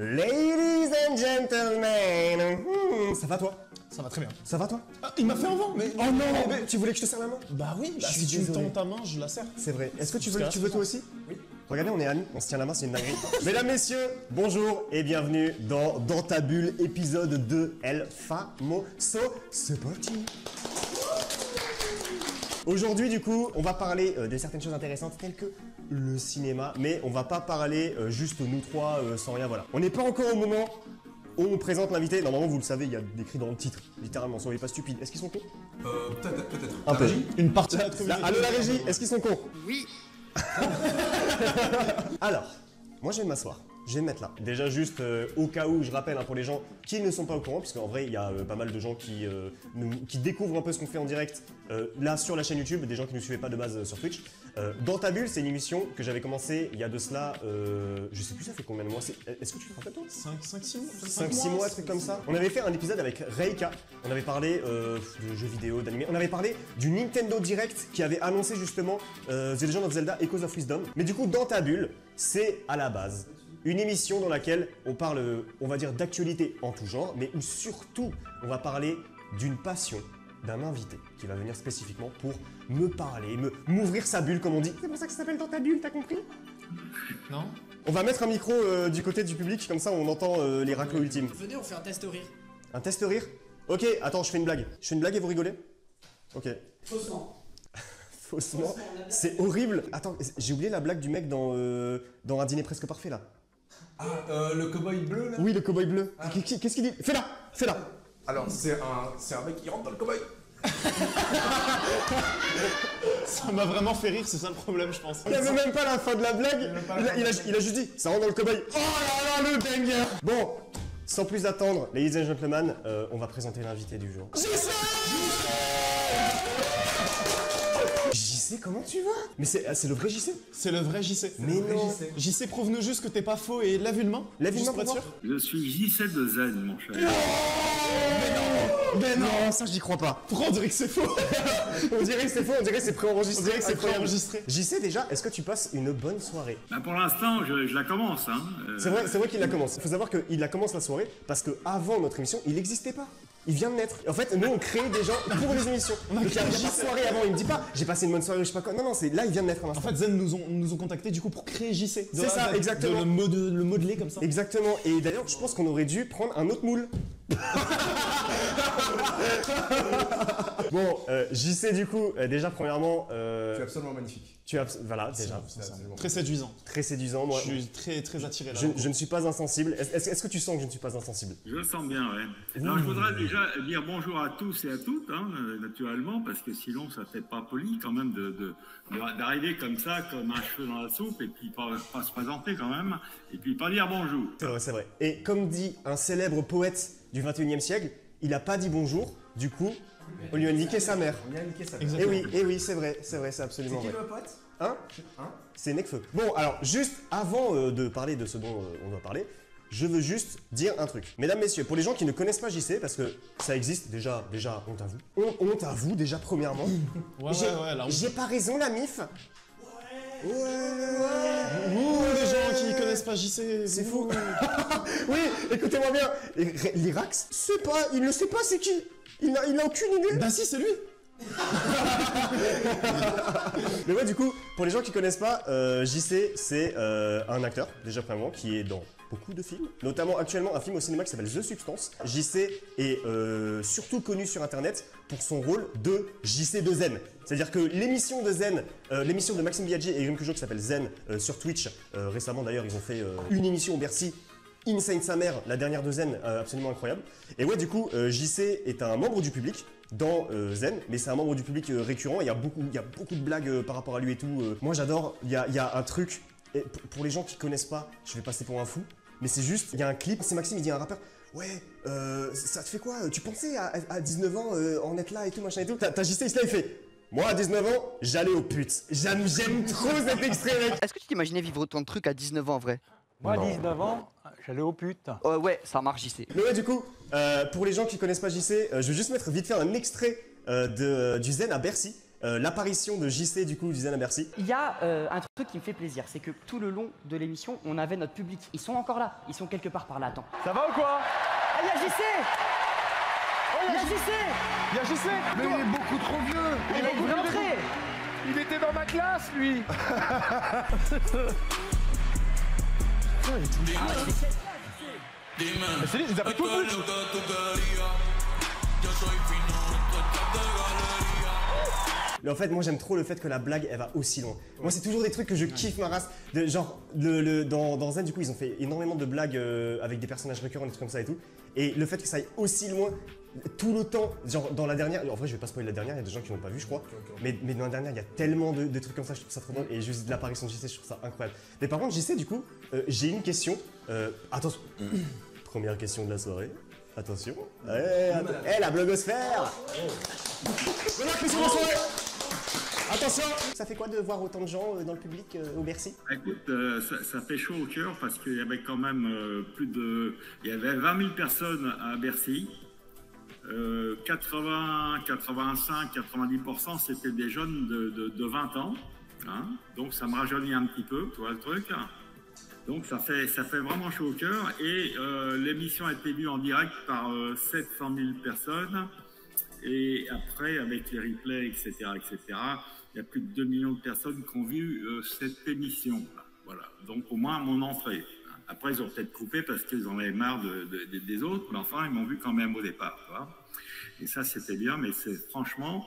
Ladies and gentlemen, ça va toi? Ça va très bien. Ça va toi? Ah, il m'a fait un vent, mais... Oh non, mais tu voulais que je te serre la main? Bah oui, Je suis si tu me désolé. tends ta main, je la serre. C'est vrai. Est-ce que tu veux Parce que là, toi aussi? Oui. Regardez, on est amis, on se tient la main, c'est une dinguerie. Mesdames, messieurs, bonjour et bienvenue dans ta bulle, épisode 2, El Famoso. C'est parti. Aujourd'hui, du coup, on va parler de certaines choses intéressantes telles que le cinéma, mais on va pas parler juste nous trois sans rien, voilà. On n'est pas encore au moment où on présente l'invité. Normalement, vous le savez, il y a décrit dans le titre, littéralement, soyez pas stupides. Est-ce qu'ils sont cons? Peut-être. Un peu. Une partie à la tribu. Allô la régie, est-ce qu'ils sont cons? Oui. Alors, moi je vais m'asseoir. Je vais me mettre là. Déjà juste au cas où, je rappelle pour les gens qui ne sont pas au courant, puisqu'en vrai il y a pas mal de gens qui découvrent un peu ce qu'on fait en direct là sur la chaîne YouTube, des gens qui ne nous suivaient pas de base sur Twitch. Dans ta bulle, c'est une émission que j'avais commencé il y a de cela, je sais plus ça fait combien de mois, est-ce que tu te rappelles toi? 5-6 mois 5-6 mois, un truc comme ça. On avait fait un épisode avec Reika, on avait parlé de jeux vidéo, d'animé, on avait parlé du Nintendo Direct qui avait annoncé justement The Legend of Zelda Echoes of Wisdom. Mais du coup, dans ta bulle, c'est à la base une émission dans laquelle on parle, on va dire, d'actualité en tout genre, mais où surtout, on va parler d'une passion d'un invité qui va venir spécifiquement pour me parler, m'ouvrir sa bulle, comme on dit. C'est pour ça que ça s'appelle dans ta bulle, t'as compris? Non. On va mettre un micro du côté du public, comme ça on entend les raclos ultimes. Venez, on fait un test rire. Un test rire? Ok, attends, je fais une blague. Je fais une blague et vous rigolez? Ok. Faussement. Faussement. C'est horrible. Attends, j'ai oublié la blague du mec dans Un dîner presque parfait là. Ah, le cow-boy bleu là? Oui, le cow-boy bleu. Qu'est-ce qu'il dit? Fais-la! Fais-la! Alors, c'est un mec qui rentre dans le cow-boy. Ça m'a vraiment fait rire, c'est ça le problème, je pense. Il avait même pas la fin de la blague. Il a juste dit, ça rentre dans le cow-boy. Oh là là, le banger! Bon, sans plus attendre, ladies and gentlemen, on va présenter l'invité du jour. JC, comment tu vas? Mais c'est le vrai JC? C'est le vrai JC. Mais non. JC, prouve-nous juste que t'es pas faux et lève une main. Lève une juste main pour être pour sûr. Je suis JC de Zen, mon cher. Mais non, ça j'y crois pas. Pourquoi on dirait que c'est faux? On dirait que c'est faux, on dirait que c'est préenregistré. On dirait que c'est Incroyable. préenregistré. JC, déjà, est-ce que tu passes une bonne soirée? Bah, pour l'instant, je la commence. Hein. C'est vrai qu'il la commence. Il faut savoir qu'il la commence la soirée parce que avant notre émission, il n'existait pas. Il vient de naître. En fait, nous, on crée des gens pour les émissions. Donc, il y a pas de soirée avant. Il me dit pas, j'ai passé une bonne soirée, je sais pas quoi. Non, non, c'est là, il vient de naître. En fait, Zen nous ont contactés du coup pour créer JC. C'est ça, exactement. De le modeler comme ça. Exactement. Et d'ailleurs, je pense qu'on aurait dû prendre un autre moule. Bon, JC, du coup, déjà, premièrement. Tu es absolument magnifique. Voilà, déjà. Très séduisant. Très séduisant. Moi, Je suis très attiré là. je ne suis pas insensible. Est-ce que tu sens que je ne suis pas insensible? Je le sens bien, ouais. Alors, je voudrais déjà dire bonjour à tous et à toutes, hein, naturellement, parce que sinon, ça fait pas poli quand même d'arriver comme ça, comme un cheveu dans la soupe, et puis pas se présenter quand même, et puis pas dire bonjour. C'est vrai, c'est vrai. Et comme dit un célèbre poète du 21e siècle, il a pas dit bonjour, du coup, on lui a niqué sa mère. On vient niquer ça. Et oui, c'est vrai, c'est absolument vrai. le pote? Hein? C'est Nekfeu. Bon, alors, juste avant de parler de ce dont on doit parler, je veux juste dire un truc. Mesdames, messieurs, pour les gens qui ne connaissent pas JC, parce que ça existe, déjà, honte à vous. Honte à vous, déjà, premièrement. Ouais, là. J'ai pas raison, la mif? Ouais. Ouh, les gens qui connaissent pas JC. C'est fou. Oui, écoutez-moi bien. L'Irax, il ne sait pas c'est qui. Il n'a aucune idée. Bah si, c'est lui. Mais ouais, du coup, pour les gens qui connaissent pas, JC, c'est un acteur, déjà premièrement, qui est dans beaucoup de films, notamment actuellement un film au cinéma qui s'appelle The Substance. JC est surtout connu sur internet pour son rôle de JC de Zen. C'est-à-dire que l'émission de Zen, l'émission de Maxime Biaggi et Guillaume Cujo qui s'appelle Zen sur Twitch, récemment d'ailleurs ils ont fait une émission au Bercy, Insane sa mère, la dernière de Zen, absolument incroyable. Et ouais, du coup, JC est un membre du public dans Zen, mais c'est un membre du public récurrent. Il y a beaucoup de blagues par rapport à lui et tout. Moi, j'adore. Il y a un truc. Et pour les gens qui connaissent pas, je vais passer pour un fou. Mais c'est juste, il y a un clip. C'est Maxime, il dit à un rappeur. Ouais, ça te fait quoi? Tu pensais à 19 ans en être là et tout, machin et tout? T'as JC, il se là, il fait. Moi, à 19 ans, j'allais aux putes. J'aime trop cet extrait, mec. Est-ce que tu t'imaginais vivre autant de trucs à 19 ans en vrai? Moi, à 19 ans, j'allais aux putes. Ouais, ça marche, JC. Mais ouais, du coup, pour les gens qui connaissent pas JC, je vais juste mettre vite fait un extrait du Zen à Bercy. l'apparition de JC du coup du Zen à Bercy. Il y a un truc qui me fait plaisir, c'est que tout le long de l'émission, on avait notre public. Ils sont encore là, ils sont quelque part par là. Attends. Ça va ou quoi? Ah, il y a JC! Il y a JC! Il y a JC. Mais il est beaucoup trop vieux. Il est rentré! Il était dans ma classe, lui. Mais c'est lui, ils appellent tout le but. Mais en fait, moi j'aime trop le fait que la blague elle va aussi loin. Moi, c'est toujours des trucs que je kiffe ma race. Genre, dans Zen, du coup, ils ont fait énormément de blagues avec des personnages récurrents, des trucs comme ça et tout. Et le fait que ça aille aussi loin, tout le temps, genre dans la dernière, en vrai, je vais pas spoiler la dernière, il y a des gens qui l'ont pas vu, je crois. Mais dans la dernière, il y a tellement de trucs comme ça, je trouve ça trop drôle. Et juste l'apparition de JC, je trouve ça incroyable. Mais par contre, JC, du coup, j'ai une question. Attention, première question de la soirée. Attention. La blogosphère. Première question de la soirée. Attention! Ça fait quoi de voir autant de gens dans le public au Bercy? Écoute, ça fait chaud au cœur parce qu'il y avait quand même il y avait 20 000 personnes à Bercy. 80, 85, 90% c'était des jeunes de 20 ans. Hein, donc ça me rajeunit un petit peu, tu vois le truc. Donc ça fait vraiment chaud au cœur. Et l'émission a été vue en direct par 700 000 personnes. Et après, avec les replays, etc., il y a plus de 2 millions de personnes qui ont vu cette émission. Voilà. Donc, au moins, mon entrée. Après, ils ont peut-être coupé parce qu'ils en avaient marre des autres, mais enfin, ils m'ont vu quand même au départ. Tu vois. Et ça, c'était bien, mais c'est franchement,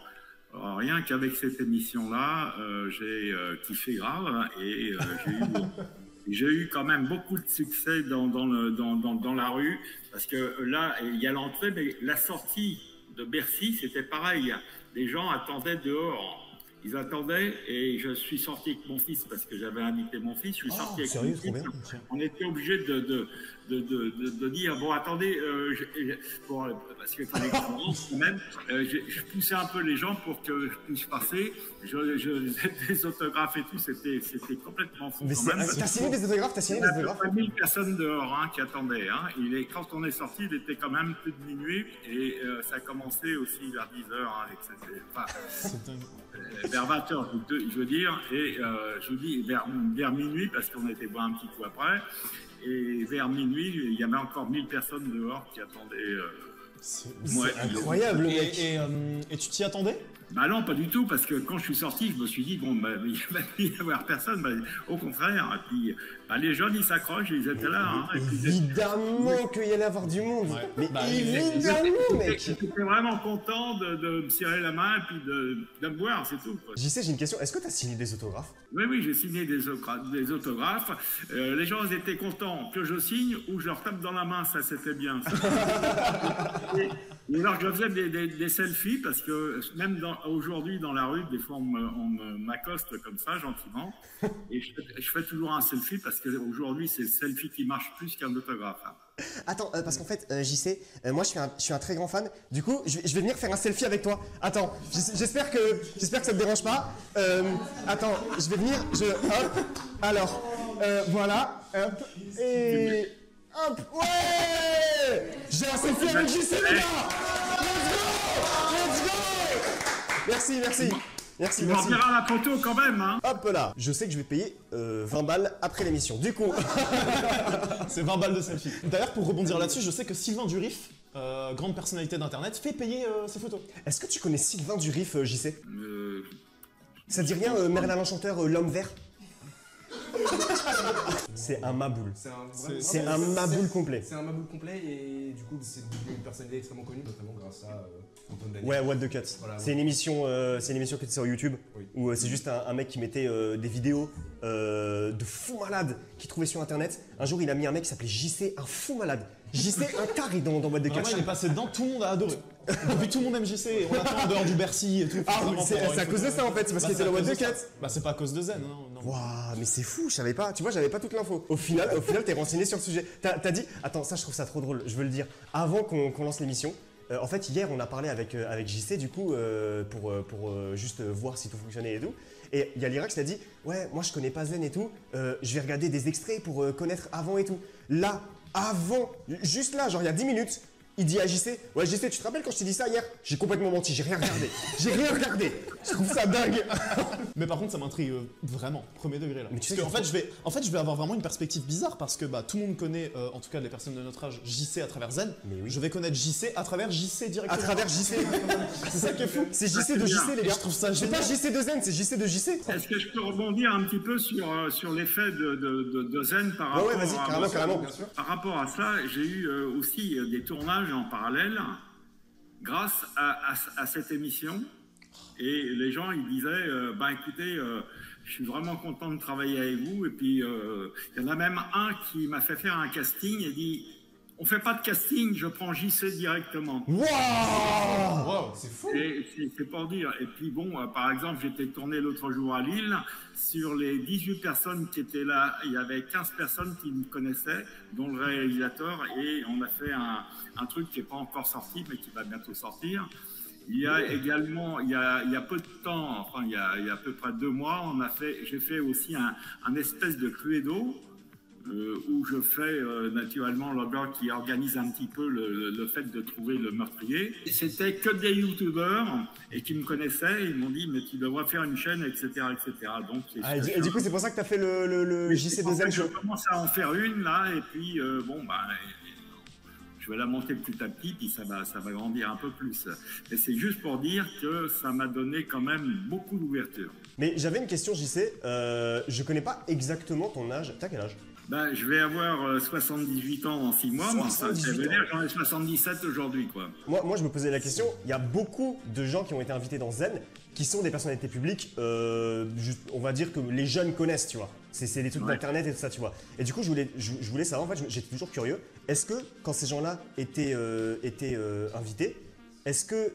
rien qu'avec cette émission-là, j'ai kiffé grave. Hein, et j'ai eu quand même beaucoup de succès dans la rue, parce que là, il y a l'entrée, mais la sortie de Bercy, c'était pareil. Les gens attendaient dehors. Ils attendaient et je suis sorti avec mon fils parce que j'avais invité mon fils. Je suis sorti avec mon fils. On était obligé de dire bon attendez, parce qu'il fallait qu'on rentre quand même. Je poussais un peu les gens pour que je puisse passer. Des autographes et tout, c'était complètement fou. Mais t'as signé des autographes? T'as signé des autographes? Il y a 1000 personnes dehors hein, qui attendaient. Hein. Quand on est sorti, il était quand même plus de minuit et ça a commencé aussi vers 10h. Hein, vers 20h, je veux dire, et je vous dis vers minuit, parce qu'on était boire un petit coup après, et vers minuit, il y avait encore 1000 personnes dehors qui attendaient. C'est incroyable, le mec. Et tu t'y attendais? Bah non, pas du tout, parce que quand je suis sorti, je me suis dit, bon, bah, il va y avoir personne, bah, au contraire. Et puis, bah, les jeunes, ils s'accrochent, ils étaient là. Hein, et puis, évidemment qu'il y allait avoir du monde. Ouais. Mais évidemment, mec. J'étais vraiment content de me serrer la main et puis de me boire, c'est tout. Quoi. JC, j'ai une question. Est-ce que tu as signé des autographes? Oui, j'ai signé des autographes. Les gens ils étaient contents que je signe ou je leur tape dans la main, ça c'était bien. Ça. Et alors je faisais des selfies parce que même aujourd'hui dans la rue, des fois on m'accoste comme ça gentiment. Et je fais toujours un selfie parce qu'aujourd'hui c'est le selfie qui marche plus qu'un autographe. Hein. Attends, parce qu'en fait, JC, moi je suis un très grand fan. Du coup, je vais venir faire un selfie avec toi. Attends, j'espère que ça te dérange pas. Attends, je vais venir. Hop. Alors, voilà. Hop. Et hop. Ouais. J'ai un selfie avec JC, les gars. Let's go. Merci. Merci. On verra la photo quand même, hein. Hop là. Je sais que je vais payer 20 balles après l'émission. Du coup. C'est 20 balles de selfie. D'ailleurs, pour rebondir là-dessus, je sais que Sylvain Durif, grande personnalité d'internet, fait payer ses photos. Est-ce que tu connais Sylvain Durif, JC? Ça dit rien, Merlin l'Enchanteur, l'homme vert? C'est un maboule. C'est un maboule complet. C'est un maboule complet et du coup c'est une personnalité extrêmement connue, notamment grâce à Antoine Daniel. Ouais, What the Cut. Voilà, c'est une émission qui était sur YouTube où c'est juste un mec qui mettait des vidéos de fous malades qu'il trouvait sur internet. Un jour il a mis un mec qui s'appelait JC, un fou malade. JC, un taré dans What the Cut. Vraiment, il est passé dedans, tout le monde a adoré. Depuis tout le monde aime JC, on attend en dehors du Bercy et tout. Ah, c'est à cause de ça en fait, c'est parce qu'il était dans What the Cut. Bah c'est pas à cause de Zen, non. Waouh, mais c'est fou, je savais pas, tu vois, j'avais pas toute l'info. Au final, t'es renseigné sur le sujet. T'as dit, attends, ça je trouve ça trop drôle, je veux le dire, avant qu'on lance l'émission. En fait, hier, on a parlé avec JC, du coup, pour juste voir si tout fonctionnait et tout. Et il y a l'Irak qui a dit, ouais, moi je connais pas Zen et tout, je vais regarder des extraits pour connaître avant et tout. Là, avant, juste là, genre il y a 10 minutes, Il dit à JC, ouais JC, tu te rappelles quand je t'ai dit ça hier? J'ai complètement menti, j'ai rien regardé. J'ai rien regardé. Je trouve ça dingue. Mais par contre, ça m'intrigue vraiment, premier degré là. Mais tu sais Parce qu'en fait, je vais avoir vraiment une perspective bizarre parce que tout le monde connaît, en tout cas les personnes de notre âge, JC à travers Zen. Mais oui. Je vais connaître JC à travers JC directement. À travers JC. C'est ça qui est fou. C'est JC de JC, les gars. Je trouve ça C'est génial. pas JC de Zen, c'est JC de JC. Est-ce que je peux rebondir un petit peu sur l'effet de Zen par rapport Ouais, vas-y, à... carrément. Bien sûr. Par rapport à ça, j'ai eu aussi des tournages en parallèle grâce à cette émission. Et les gens, ils disaient, écoutez, je suis vraiment content de travailler avec vous. Et puis, il y en a même un qui m'a fait faire un casting et dit, on fait pas de casting, je prends JC directement. Wow, c'est fou. Et c'est pour dire. Et puis bon, par exemple, j'étais tourné l'autre jour à Lille. Sur les 18 personnes qui étaient là, il y avait 15 personnes qui me connaissaient, dont le réalisateur. Et on a fait un truc qui n'est pas encore sorti, mais qui va bientôt sortir. Il y a également, il y a peu de temps, enfin il y a à peu près 2 mois, j'ai fait aussi un espèce de Cluedo. Où je fais naturellement le gars qui organise un petit peu le fait de trouver le meurtrier. C'était que des youtubeurs et qui me connaissaient, ils m'ont dit mais tu devrais faire une chaîne, etc. etc. Donc, Et du coup, c'est pour ça que t'as fait le JC de Zen je Show. commence à en faire une là et puis je vais la monter petit à petit, puis ça va grandir un peu plus. Et c'est juste pour dire que ça m'a donné quand même beaucoup d'ouverture. Mais j'avais une question, JC. Je connais pas exactement ton âge. T'as quel âge? Je vais avoir 78 ans dans 6 mois. 78 ans. J'en ai 77 aujourd'hui, quoi. Moi, je me posais la question. Il y a beaucoup de gens qui ont été invités dans Zen qui sont des personnalités publiques, on va dire que les jeunes connaissent, tu vois. C'est des trucs d'internet et tout ça, tu vois. Et du coup, je voulais savoir, en fait, j'étais toujours curieux. Est-ce que quand ces gens-là étaient invités, est-ce que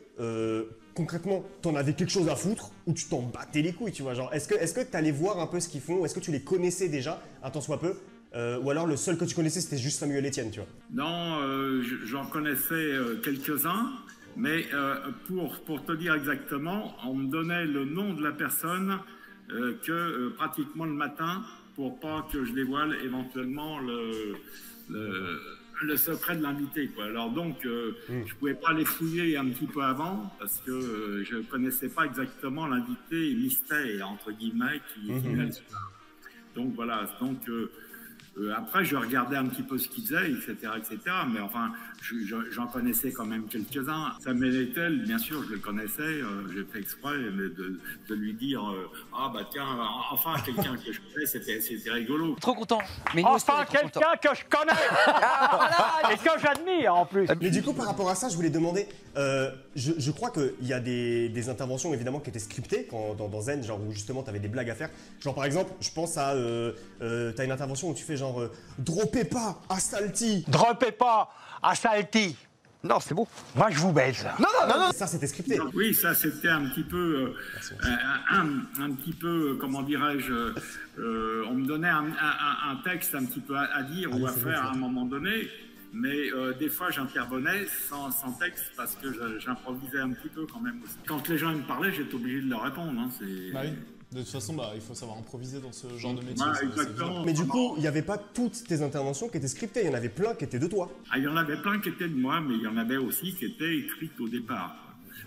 concrètement, t'en avais quelque chose à foutre ou tu t'en battais les couilles, tu vois, genre, est-ce que t'allais voir un peu ce qu'ils font, est-ce que tu les connaissais déjà, un tant soit peu, ou alors le seul que tu connaissais c'était juste Samuel Etienne, tu vois? Non, j'en connaissais quelques-uns, mais pour te dire exactement, on me donnait le nom de la personne que pratiquement le matin pour pas que je dévoile éventuellement le secret de l'invité, quoi. Alors donc, je pouvais pas les fouiller un petit peu avant parce que je connaissais pas exactement l'invité mystère entre guillemets qui venait le soir. Donc voilà. Donc après, je regardais un petit peu ce qu'il faisait, etc., etc. Mais enfin, j'en connaissais quand même quelques-uns. Samuel Etienne, bien sûr, je le connaissais. J'ai fait exprès de lui dire ah bah tiens, enfin quelqu'un que je connais, c'était rigolo. Trop content. Mais nous aussi, on Enfin, est trop contents. quelqu'un que je connais et que j'admire en plus. Mais du coup, par rapport à ça, je voulais demander, je crois qu'il y a des interventions évidemment qui étaient scriptées dans Zen, genre où justement tu avais des blagues à faire. Genre par exemple, je pense à, t'as une intervention où tu fais genre droppez pas à Salty. Droppez pas à Salty. Non, c'est bon. Moi, je vous baise. Non, ça c'était scripté. Oui, ça c'était un petit peu, un petit peu, comment dirais-je, on me donnait un texte un petit peu à dire ou à faire à un moment donné, mais des fois j'intervenais sans texte parce que j'improvisais un petit peu quand même aussi. Quand les gens me parlaient, j'étais obligé de leur répondre. Hein, Bah oui. De toute façon, il faut savoir improviser dans ce genre de métier. Ouais, c'est exactement. évident. Mais du coup, il n'y avait pas toutes tes interventions qui étaient scriptées, il y en avait plein qui étaient de toi. Ah, il y en avait plein qui étaient de moi, mais il y en avait aussi qui étaient écrites au départ.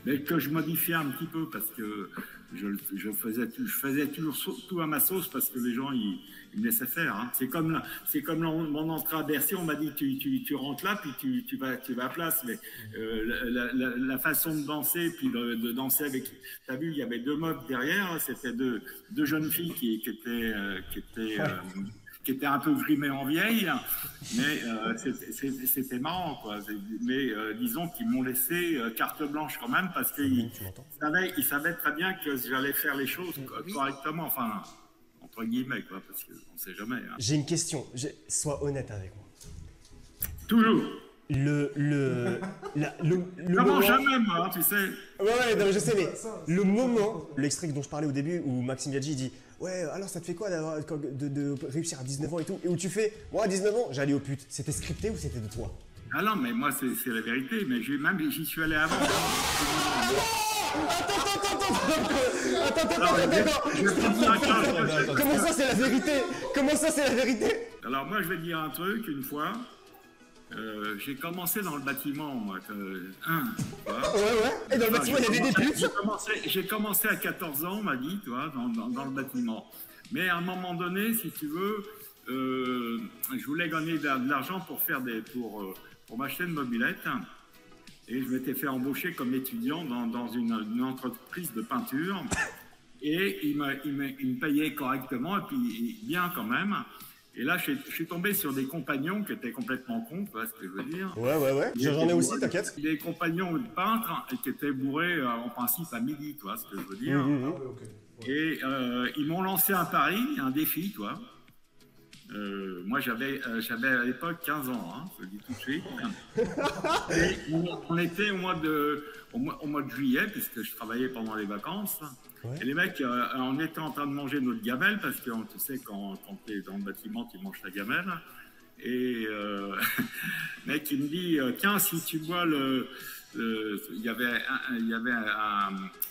Mais que je modifiais un petit peu parce que je faisais toujours tout à ma sauce parce que les gens, ils me laissaient faire. Hein. C'est comme mon entrée à Bercy, on m'a dit tu rentres là, puis tu vas à place. Mais la façon de danser, puis de danser avec... T'as vu, il y avait 2 meufs derrière, c'était deux jeunes filles qui étaient un peu grimées en vieille, mais c'était marrant, quoi. Mais disons qu'ils m'ont laissé carte blanche quand même, parce qu'ils savaient très bien que j'allais faire les choses correctement, enfin, entre guillemets, quoi, parce qu'on ne sait jamais. Hein. J'ai une question, sois honnête avec moi. Toujours. Le Comment moment... jamais, moi, hein, tu sais. Ouais, non, mais je sais, mais le moment, l'extrait dont je parlais au début, où Maxime Biaggi dit ouais, alors ça te fait quoi de réussir à 19 ans et tout, et où tu fais moi à 19 ans, j'allais au pute, c'était scripté ou c'était de toi? Ah non, mais moi, c'est la vérité, mais j'y suis allé avant. Attends. Comment ça c'est la vérité? Comment ça c'est la vérité? Alors moi, je vais te dire un truc, une fois, j'ai commencé dans le bâtiment, moi. Ouais, ouais. Et dans le bâtiment, il y avait des putes. J'ai commencé à 14 ans, on m'a dit, tu vois, dans le bâtiment. Mais à un moment donné, si tu veux, je voulais gagner de l'argent pour m'acheter une mobilette. Et je m'étais fait embaucher comme étudiant dans une entreprise de peinture. Et il me payait correctement, et puis bien quand même. Et là, je suis tombé sur des compagnons qui étaient complètement cons, tu vois ce que je veux dire. Ouais, ouais, ouais. J'en ai aussi, t'inquiète. Des compagnons de peintres qui étaient bourrés en principe à midi, tu vois ce que je veux dire. Et ils m'ont lancé un pari, un défi, toi. Moi, j'avais à l'époque 15 ans, hein, je le dis tout de suite. Et on était au mois de juillet, puisque je travaillais pendant les vacances. Ouais. Et les mecs, on était en train de manger notre gamelle, parce que tu sais, quand tu es dans le bâtiment, tu manges ta gamelle. Et le mec, il me dit, tiens, si tu bois il y avait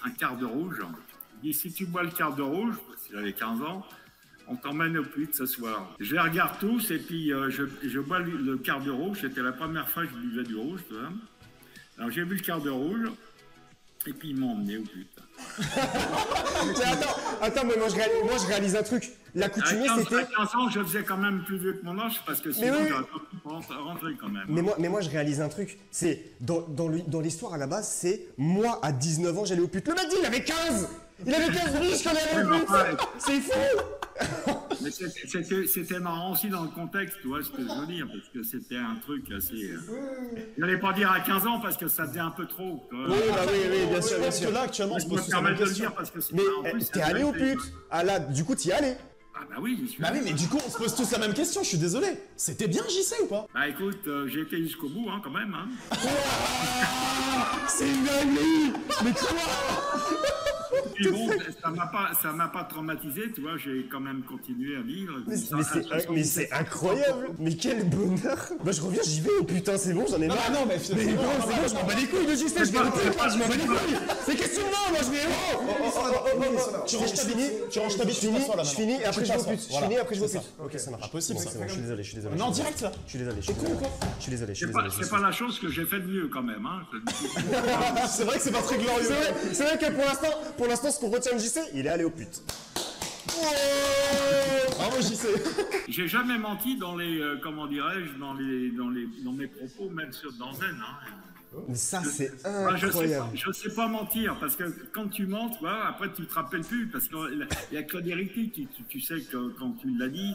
un quart de rouge. Il dit, si tu bois le quart de rouge, parce que j'avais 15 ans, on t'emmène au pute ce soir. Je les regarde tous, et puis je bois le quart de rouge. C'était la première fois que je buvais du rouge, tu vois. Alors j'ai bu le quart de rouge, et puis ils m'ont emmené au pute. Attends, mais moi je réalise un truc. L'accoutumée, c'était. À 15 ans, je faisais quand même plus vieux que mon âge, parce que sinon, j'aurais pas pu rentrer quand même. Mais moi, je réalise un truc. C'est dans l'histoire à la base, c'est moi à 19 ans, j'allais au pute. Le mec dit, il avait 15. Il avait 15 riches quand il allait au pute. C'est fou. Mais c'était marrant aussi dans le contexte, tu vois ce que je veux dire, parce que c'était un truc assez. Je n'allais pas dire à 15 ans parce que ça faisait un peu trop. Oui, bien sûr, bien sûr. Parce que là, actuellement, on se pose la question. Mais t'es allé au pute. Ah là, du coup, t'y allais. Ah bah oui, j'y suis. Bah oui, mais du coup, on se pose tous la même question, je suis désolé. C'était bien JC ou pas? Bah écoute, j'ai été jusqu'au bout, hein, quand même. Hein. C'est une dinguerie. Mais quoi? Puis bon, ça m'a pas traumatisé, tu vois, j'ai quand même continué à vivre. Mais c'est incroyable. Mais quel bonheur. Bah je reviens, j'y vais, oh putain, c'est bon, j'en ai marre. Non, mais finalement, c'est bon, je m'en bats les couilles de JC, je vais au pute, je m'en bats les couilles. C'est questionnement, moi je vais. Tu ranges ta bite, je finis et après je vais au pute. Je finis et après je vais au pute. Ok, ça marche. Impossible, ça. Je suis désolé, je suis désolé. Non, direct là. Je suis désolé, C'est pas la chose que j'ai fait de mieux quand même, hein. C'est vrai que c'est pas très glorieux. C'est vrai que pour l'instant, ce qu'on retient de JC, il est allé au pute. Bravo JC. J'ai jamais menti dans les, comment dirais-je, dans mes propos, même dans Zen. Hein. Mais ça, c'est incroyable. Je sais pas mentir, parce que quand tu mens, tu vois, après tu te rappelles plus, parce qu'il y a que la vérité, tu sais que quand tu l'as dit,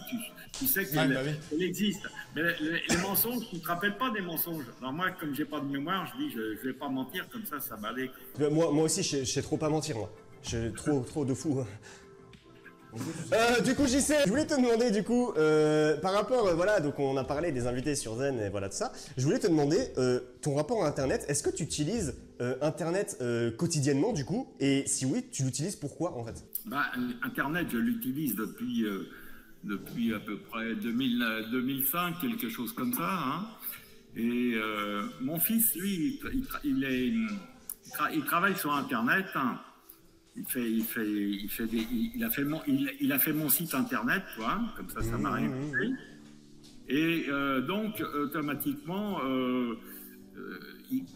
tu sais qu'elle existe. Mais les mensonges, tu te rappelles pas des mensonges. Alors moi, comme j'ai pas de mémoire, je dis, je vais pas mentir, comme ça m'allait. Moi aussi, je sais trop pas mentir, moi. J'ai trop de fou. Du coup, JC, je voulais te demander, du coup, par rapport, voilà, donc on a parlé des invités sur Zen et voilà tout ça. Je voulais te demander, ton rapport à Internet, est-ce que tu utilises Internet quotidiennement, du coup? Et si oui, tu l'utilises pourquoi, en fait? Bah, Internet, je l'utilise depuis à peu près 2005, quelque chose comme ça. Hein. Et mon fils, lui, il travaille sur Internet. Hein. Il a fait mon site internet, quoi, comme ça m'a rien coûté. Et donc, automatiquement,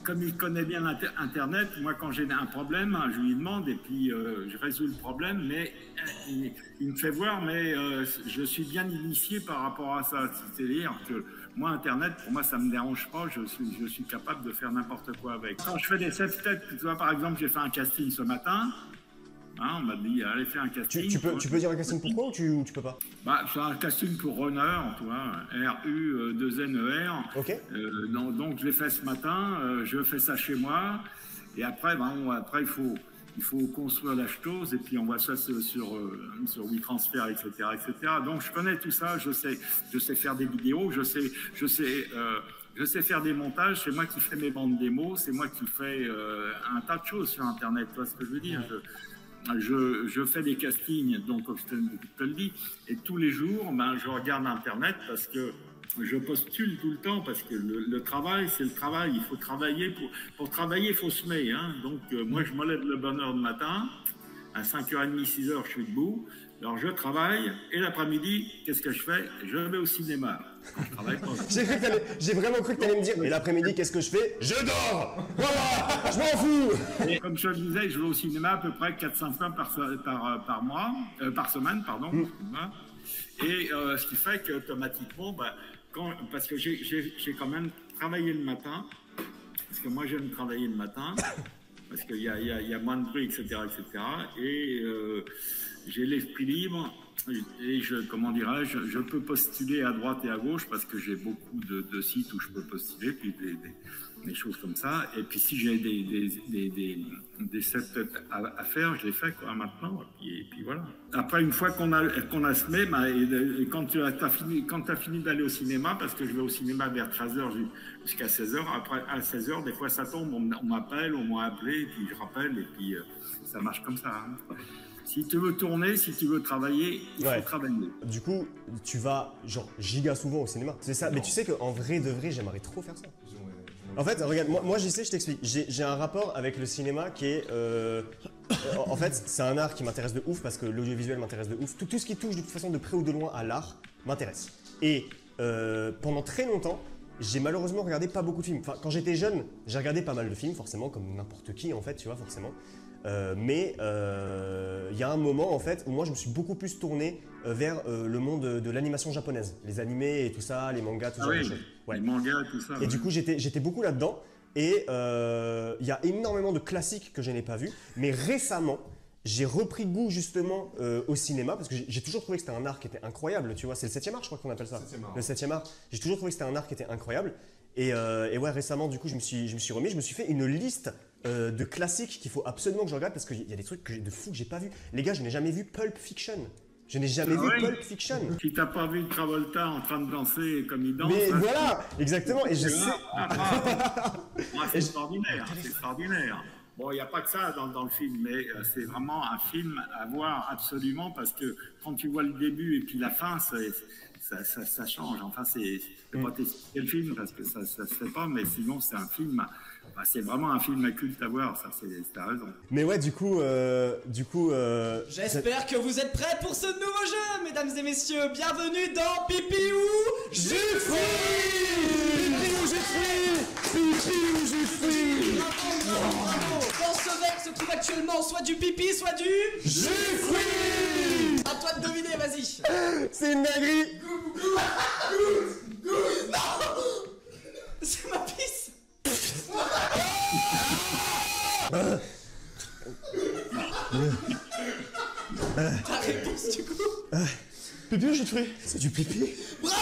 comme il connaît bien Internet, moi, quand j'ai un problème, je lui demande et puis je résous le problème, mais il me fait voir, mais je suis bien initié par rapport à ça. C'est-à-dire que moi, Internet, pour moi, ça me dérange pas. Je suis capable de faire n'importe quoi avec. Quand je fais des self-tests, tu vois, par exemple, j'ai fait un casting ce matin. Hein, on m'a dit, allez faire un casting. Tu peux dire un casting pour quoi ou tu peux pas? Bah, c'est un casting pour runner, tu vois, RU2NER. Ok. Donc je l'ai fait ce matin, je fais ça chez moi, et après, après il faut construire la chose, et puis on voit ça sur WeTransfer, etc., etc. Donc je connais tout ça, je sais faire des vidéos, je sais faire des montages, c'est moi qui fais mes bandes démos, c'est moi qui fais un tas de choses sur Internet, tu vois ce que je veux dire. Je fais des castings, donc comme je te le dis, et tous les jours, je regarde Internet parce que je postule tout le temps, parce que le travail, c'est le travail. Il faut travailler. Pour travailler, il faut semer. Hein. Donc, moi, je me lève le bonne heure de matin. À 5h30, 6h, je suis debout. Alors, je travaille. Et l'après-midi, qu'est-ce que je fais? Je vais au cinéma. quand je travaille pas. J'ai vraiment cru que t'allais me dire, et l'après-midi, qu'est-ce que je fais? Je dors! Voilà! Je m'en fous! Et comme je le disais, je vais au cinéma à peu près 400 fois par semaine, pardon. Et ce qui fait qu'automatiquement, parce que j'ai quand même travaillé le matin, parce que moi j'aime travailler le matin, parce qu'il y a moins de bruit, etc. Et j'ai l'esprit libre. Et comment dirais-je, je peux postuler à droite et à gauche parce que j'ai beaucoup de sites où je peux postuler, puis des choses comme ça. Et puis si j'ai des sets à faire, je les fais quoi maintenant. Et puis voilà. Après, une fois qu'on a semé, quand tu as fini d'aller au cinéma, parce que je vais au cinéma vers 13h jusqu'à 16h, après à 16h, des fois ça tombe, on m'appelle, on m'a appelé, et puis je rappelle, et puis ça marche comme ça. Hein. Si tu veux tourner, si tu veux travailler, il faut travailler. Du coup, tu vas genre giga souvent au cinéma. C'est ça. Mais tu sais qu'en vrai de vrai, j'aimerais trop faire ça. En fait, regarde, moi j'y sais, je t'explique. J'ai un rapport avec le cinéma qui est... en fait, c'est un art qui m'intéresse de ouf parce que l'audiovisuel m'intéresse de ouf. Tout ce qui touche de toute façon de près ou de loin à l'art m'intéresse. Et pendant très longtemps, j'ai malheureusement regardé pas beaucoup de films. Enfin, quand j'étais jeune, j'ai regardé pas mal de films, forcément, comme n'importe qui en fait, tu vois, forcément. Mais il y a un moment en fait où moi je me suis beaucoup plus tourné vers le monde de l'animation japonaise, les animés et tout ça, les mangas, tout ça. Les mangas et tout ça. Et du coup j'étais beaucoup là-dedans et il y a énormément de classiques que je n'ai pas vus, mais récemment j'ai repris goût justement au cinéma parce que j'ai toujours trouvé que c'était un art qui était incroyable, tu vois, c'est le 7e art je crois qu'on appelle ça. Le 7e art. J'ai toujours trouvé que c'était un art qui était incroyable et ouais récemment du coup je me suis remis, je me suis fait une liste de classiques qu'il faut absolument que je regarde parce qu'il y a des trucs de fou que j'ai pas vu. Les gars, je n'ai jamais vu Pulp Fiction. Je n'ai jamais vu Pulp Fiction. Si t'as pas vu Travolta en train de danser comme il danse. Mais voilà, exactement. Et je sais. C'est extraordinaire, c'est extraordinaire. Bon, il n'y a pas que ça dans le film, mais c'est vraiment un film à voir absolument parce que quand tu vois le début et puis la fin, ça change. Enfin, c'est pas t'expliquer le film parce que ça se fait pas, mais sinon c'est un film. C'est vraiment un film à culte à voir, ça, t'as raison. Mais ouais, du coup, j'espère que vous êtes prêts pour ce nouveau jeu, mesdames et messieurs. Bienvenue dans Pipi ou Jus de fruits. Pipi ou Jus de fruits. Pipi ou Jus de fruits. Bravo. Dans ce verre se trouve actuellement soit du pipi, soit du jus de fruits. À toi de deviner, vas-y. C'est une dinguerie. Non. C'est ma pisse. Ta réponse du coup Pipi ou jus de fruits? C'est du pipi. Bravo.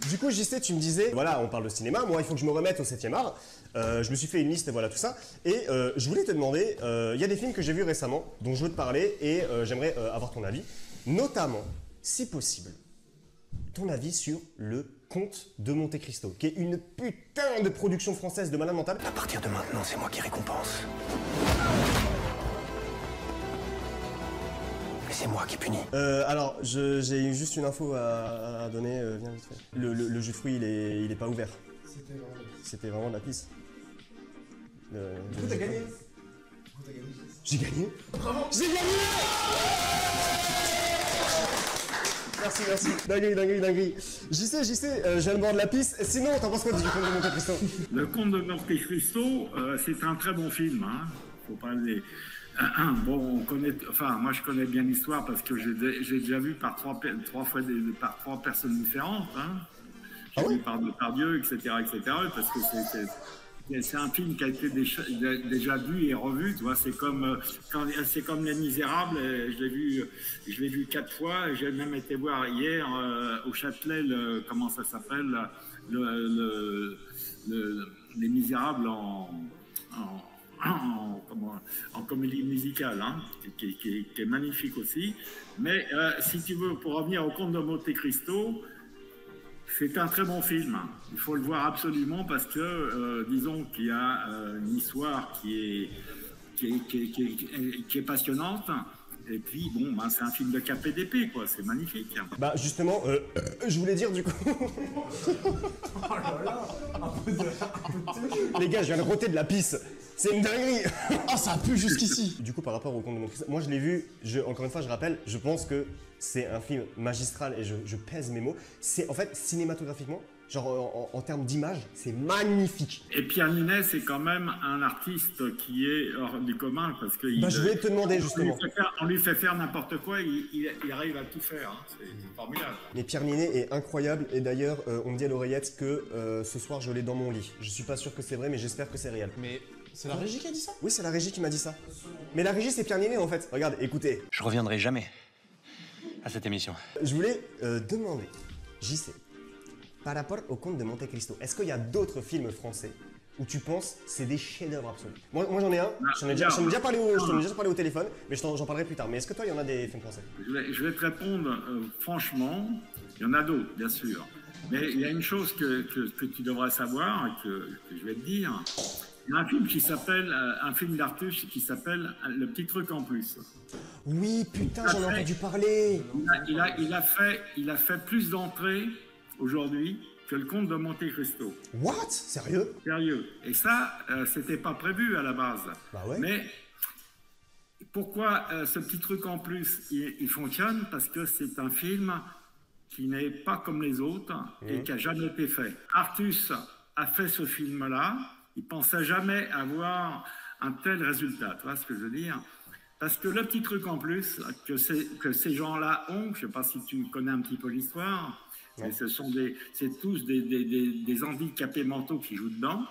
Du coup, JC, tu me disais, voilà, on parle de cinéma, moi il faut que je me remette au 7e art. Je me suis fait une liste et voilà tout ça. Et je voulais te demander, il y a des films que j'ai vus récemment dont je veux te parler et j'aimerais avoir ton avis. Notamment, si possible, ton avis sur Le Comte de Monte Cristo, qui est une putain de production française de malade mental. À partir de maintenant, c'est moi qui récompense. Et c'est moi qui punis. Alors, j'ai juste une info à donner, viens vite fait. Le jus de fruits, il est pas ouvert. C'était vraiment de la pisse. Du coup, t'as gagné. J'ai gagné. Bravo. J'ai gagné. Merci. Dinguerie. J'y sais, je viens de boire de la pisse. Sinon, t'en penses quoi du Comte de Monte Cristo? Le Comte de Monte Cristo, c'est un très bon film. Hein. Faut pas les... Bon, on connaît... Enfin, moi, je connais bien l'histoire parce que j'ai déjà vu par trois personnes différentes. Hein. J'ai vu par Dieu, etc., parce que c'est un film qui a été déjà vu et revu, tu vois. C'est comme Les Misérables. Je l'ai vu 4 fois. J'ai même été voir hier au Châtelet, comment ça s'appelle, Les Misérables en comédie musicale, hein, qui est magnifique aussi. Mais si tu veux, pour revenir au Comte de Monte Cristo, c'est un très bon film. Il faut le voir absolument parce que, disons qu'il y a une histoire qui est passionnante Et puis, bon, ben, c'est un film de KPDP, quoi. C'est magnifique. Bah, justement, je voulais dire du coup. Oh là là, un peu de thé. Les gars, je viens de roter de la pisse. C'est une dinguerie. Ah, ça pue jusqu'ici. Du coup, par rapport au Comte de Monte Cristo, moi je l'ai vu, encore une fois, je rappelle, je pense que c'est un film magistral et je pèse mes mots. C'est en fait, cinématographiquement, genre en termes d'image, c'est magnifique. Et Pierre Ninet, c'est quand même un artiste qui est hors du commun parce que Bah, je voulais te demander justement. On lui fait faire n'importe quoi, il arrive à tout faire. Hein. C'est formidable. Mais Pierre Ninet est incroyable et d'ailleurs, on me dit à l'oreillette que ce soir je l'ai dans mon lit. Je suis pas sûr que c'est vrai, mais j'espère que c'est réel. Mais c'est la régie qui a dit ça? Oui, c'est la régie qui m'a dit ça. Mais la régie, c'est Pierre Ninet en fait. Regarde, écoutez. Je reviendrai jamais à cette émission. Je voulais demander, JC, par rapport au Comte de Monte Cristo, est-ce qu'il y a d'autres films français où tu penses c'est des chefs-d'œuvre absolus? Moi j'en ai un, j'en ai déjà parlé au téléphone, mais j'en parlerai plus tard. Mais est-ce que toi, il y en a des films français? Je vais te répondre franchement, il y en a d'autres, bien sûr. Mais il y a une chose que tu devrais savoir et que je vais te dire. Il y a un film qui s'appelle, un film d'Artus qui s'appelle Le Petit Truc en Plus. Oui, putain, j'en ai entendu parler. Il a fait plus d'entrées aujourd'hui que le Comte de Monte Cristo. What? Sérieux? Sérieux. Et ça, c'était pas prévu à la base. Bah ouais. Mais pourquoi ce petit truc en plus, il fonctionne? Parce que c'est un film qui n'est pas comme les autres et qui a jamais été fait. Artus a fait ce film-là. Il pensait jamais avoir un tel résultat. Tu vois ce que je veux dire? Parce que le petit truc en plus que ces gens-là ont, je sais pas si tu connais un petit peu l'histoire, mais c'est tous des handicapés mentaux qui jouent dedans,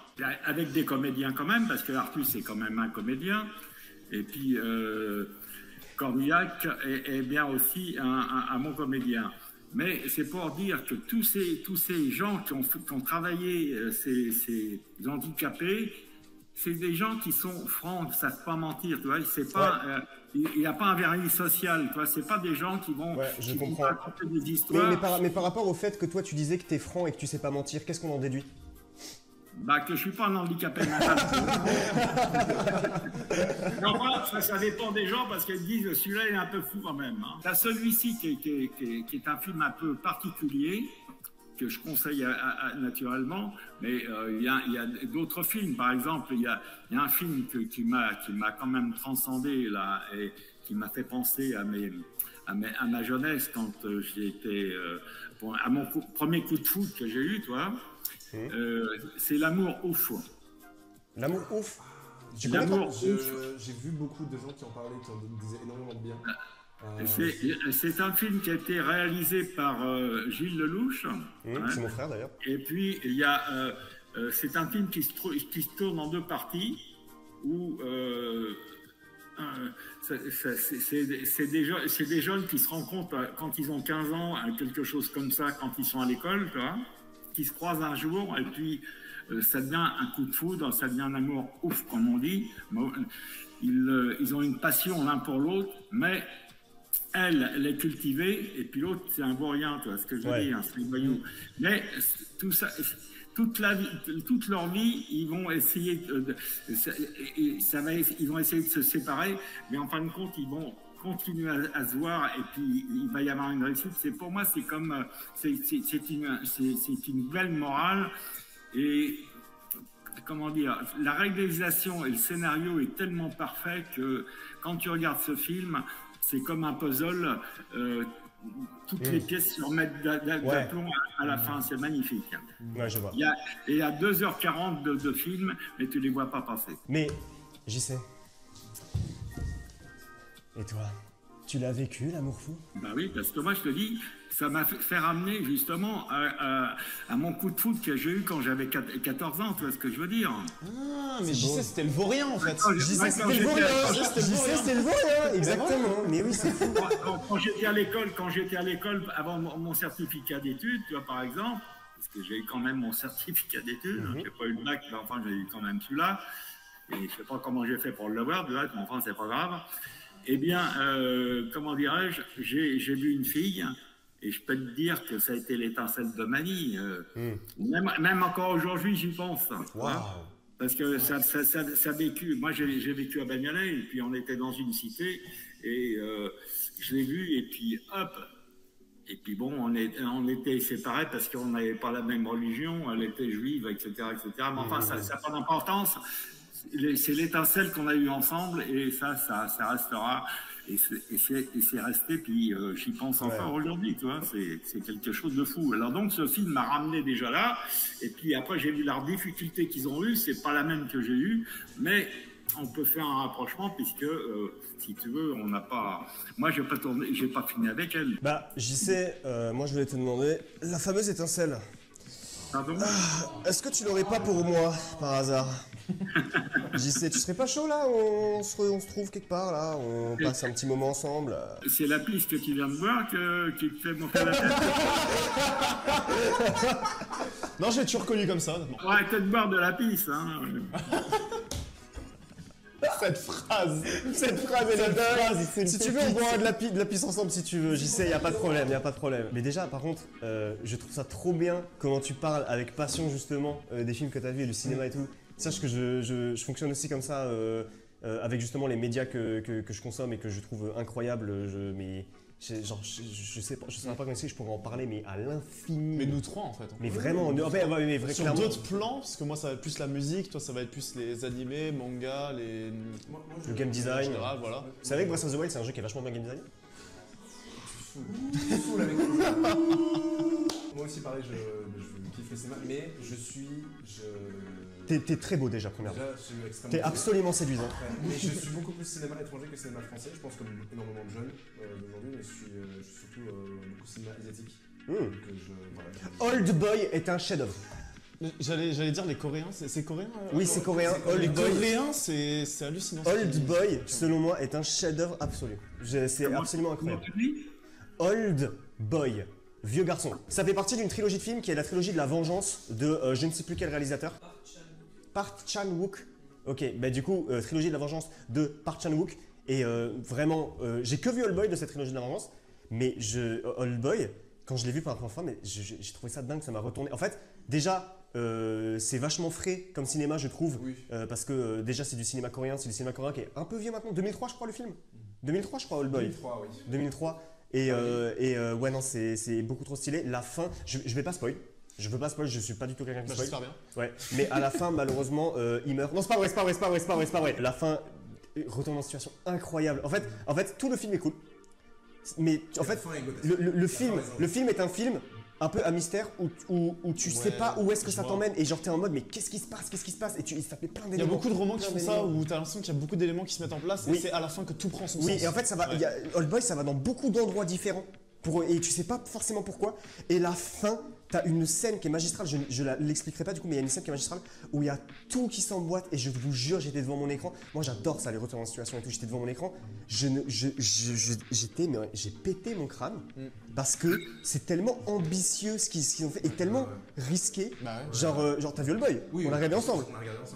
avec des comédiens quand même, parce que Artus c'est quand même un comédien, et puis Cornillac est bien aussi un bon comédien. Mais c'est pour dire que tous ces gens qui ont travaillé, ces handicapés, c'est des gens qui sont francs, qui ne savent pas mentir, tu vois. C'est pas, il n'y a pas un vernis social, tu vois. C'est pas des gens qui vont raconter des histoires. Mais par rapport au fait que toi, tu disais que tu es franc et que tu sais pas mentir, qu'est-ce qu'on en déduit? Bah, que je suis pas un handicapé mental. Non, ça dépend des gens parce qu'ils disent celui-là il est un peu fou quand même. Hein. T'as celui-ci qui est un film un peu particulier que je conseille naturellement, mais il y a d'autres films. Par exemple, il y a un film qui m'a quand même transcendé là et qui m'a fait penser à ma jeunesse quand j'ai été à mon premier coup de foot que j'ai eu, toi. C'est L'amour ouf. L'amour ouf. L'amour ouf. J'ai vu beaucoup de gens qui en parlaient, qui en disaient énormément de bien. C'est un film qui a été réalisé par Gilles Lelouch. C'est mon frère d'ailleurs. Et puis il y a, c'est un film qui se tourne en deux parties où c'est des jeunes qui se rencontrent quand ils ont 15 ans, quelque chose comme ça, quand ils sont à l'école, quoi, qui se croisent un jour et puis ça devient un coup de foudre, ça devient un amour ouf, comme on dit. Ils ont une passion l'un pour l'autre, mais elle est cultivée et puis l'autre c'est un vaurien, tu vois ce que je veux dire, c'est un voyou. Mais tout ça, toute leur vie, ils vont essayer ils vont essayer de se séparer, mais en fin de compte, ils vont continuer à se voir et puis il va y avoir une réussite. Pour moi, c'est comme c'est une belle morale et comment dire, la réalisation et le scénario est tellement parfait que quand tu regardes ce film, c'est comme un puzzle. Toutes les pièces se remettent d'aplomb à la fin, c'est magnifique. Ouais, je vois. Il y a 2h40 de film, mais tu les vois pas passer. Mais, j'y sais. Et toi, tu l'as vécu, l'amour fou? Bah oui, parce que moi je te dis, ça m'a fait ramener justement à mon coup de foot que j'ai eu quand j'avais 14 ans, tu vois ce que je veux dire. Ah, mais j'y sais, c'était le vaurien en fait. J'y sais, c'était le vaurien, exactement. Mais oui, c'est fou. Quand j'étais à l'école, avant mon certificat d'études, tu vois par exemple, parce que j'ai eu quand même mon certificat d'études, j'ai pas eu le bac, mais enfin j'ai eu quand même celui-là, et je sais pas comment j'ai fait pour l'avoir, mais enfin c'est pas grave. Eh bien, comment dirais-je, j'ai vu une fille, et je peux te dire que ça a été l'étincelle de ma vie. Même encore aujourd'hui, j'y pense. Wow. Parce que ça a vécu. Moi, j'ai vécu à Bagnolet, et puis on était dans une cité, Et je l'ai vu, et puis hop. Et puis bon, on était séparés parce qu'on n'avait pas la même religion, elle était juive, etc. etc. Mais enfin, ça n'a pas d'importance. C'est l'étincelle qu'on a eue ensemble, et ça restera. Et c'est resté, puis j'y pense encore aujourd'hui, tu vois, c'est quelque chose de fou. Alors donc, ce film m'a ramené déjà là, et puis après, j'ai vu la difficulté qu'ils ont eue, c'est pas la même que j'ai eue, mais on peut faire un rapprochement, puisque, si tu veux, on n'a pas... Moi, j'ai pas fini avec elle. Bah, j'y sais, moi je voulais te demander, la fameuse étincelle. Pardon ? Est-ce que tu l'aurais pas pour moi, par hasard? J'y sais, tu serais pas chaud là? On se trouve quelque part là, on passe un petit moment ensemble. C'est la piste que tu viens de voir qui te fait monter la tête. Non, j'ai toujours connu comme ça, honnêtement. On va arrêter de boire de la pisse, hein. Cette phrase, elle est dingue. Si tu veux, on boira de la pisse ensemble si tu veux. J'y sais, y a pas de problème, Mais déjà, par contre, je trouve ça trop bien comment tu parles avec passion justement des films que t'as vus et du cinéma et tout. Sache que je fonctionne aussi comme ça avec justement les médias que je consomme et que je trouve incroyables. Je sais pas comment je pourrais en parler, mais à l'infini. Mais nous trois en fait. Mais vraiment, mais sur d'autres plans, parce que moi ça va être plus la musique, toi ça va être plus les animés, mangas, le game design. Général, voilà. Vous savez que Breath of the Wild c'est un jeu qui est vachement bien game design? Full avec moi aussi pareil, je kiffe le cinéma, mais T'es très beau déjà, premièrement. Déjà, je suis extrêmement T'es absolument séduisant. Mais je suis beaucoup plus cinéma étranger que cinéma français. Je pense comme énormément de jeunes d'aujourd'hui, mais je suis surtout beaucoup cinéma asiatique. Old Boy est un chef-d'œuvre. J'allais dire les Coréens, c'est coréen? Oui, c'est coréen. Les Coréens, c'est hallucinant. Old Boy, selon moi, est un chef-d'œuvre absolu. C'est absolument incroyable. Old Boy, vieux garçon. Ça fait partie d'une trilogie de films qui est la trilogie de la vengeance de je ne sais plus quel réalisateur. Park Chan-wook. Ok, bah du coup, trilogie de la vengeance de Park Chan-wook. Et vraiment, j'ai que vu Old Boy de cette trilogie de la vengeance. Mais Old Boy, quand je l'ai vu pour la première fois, j'ai trouvé ça dingue, ça m'a retourné. En fait, déjà, c'est vachement frais comme cinéma, je trouve. Oui. Parce que déjà, c'est du cinéma coréen. C'est du cinéma coréen qui est un peu vieux maintenant. 2003, je crois, le film. 2003, je crois, Old Boy. 2003, oui. 2003. Et ouais, non, c'est beaucoup trop stylé. La fin, je vais pas spoil. Je veux pas spoil, je suis pas du tout quelqu'un qui spoil. J'espère bien. Ouais, mais à la fin, malheureusement, il meurt. Non, c'est pas vrai. La fin retourne en situation incroyable. En fait, tout le film est cool. Mais en fait, le film est un film un peu à mystère où tu sais pas où est-ce que ça t'emmène et genre t'es en mode mais qu'est-ce qui se passe et ça fait plein d'éléments. Il y a beaucoup de romans qui font ça où t'as l'impression qu'il y a beaucoup d'éléments qui se mettent en place et c'est à la fin que tout prend son sens. Oui, et en fait Old Boy ça va dans beaucoup d'endroits différents et tu sais pas forcément pourquoi. Et la fin, t'as une scène qui est magistrale, je l'expliquerai pas du coup, mais il y a une scène qui est magistrale où il y a tout qui s'emboîte et je vous jure, j'étais devant mon écran. Moi j'adore ça, les retours en situation et tout, j'étais devant mon écran. J'ai pété mon crâne parce que c'est tellement ambitieux ce qu'ils ont fait et tellement risqué. Genre t'as vu Old Boy? Oui, on l'a regardé ensemble.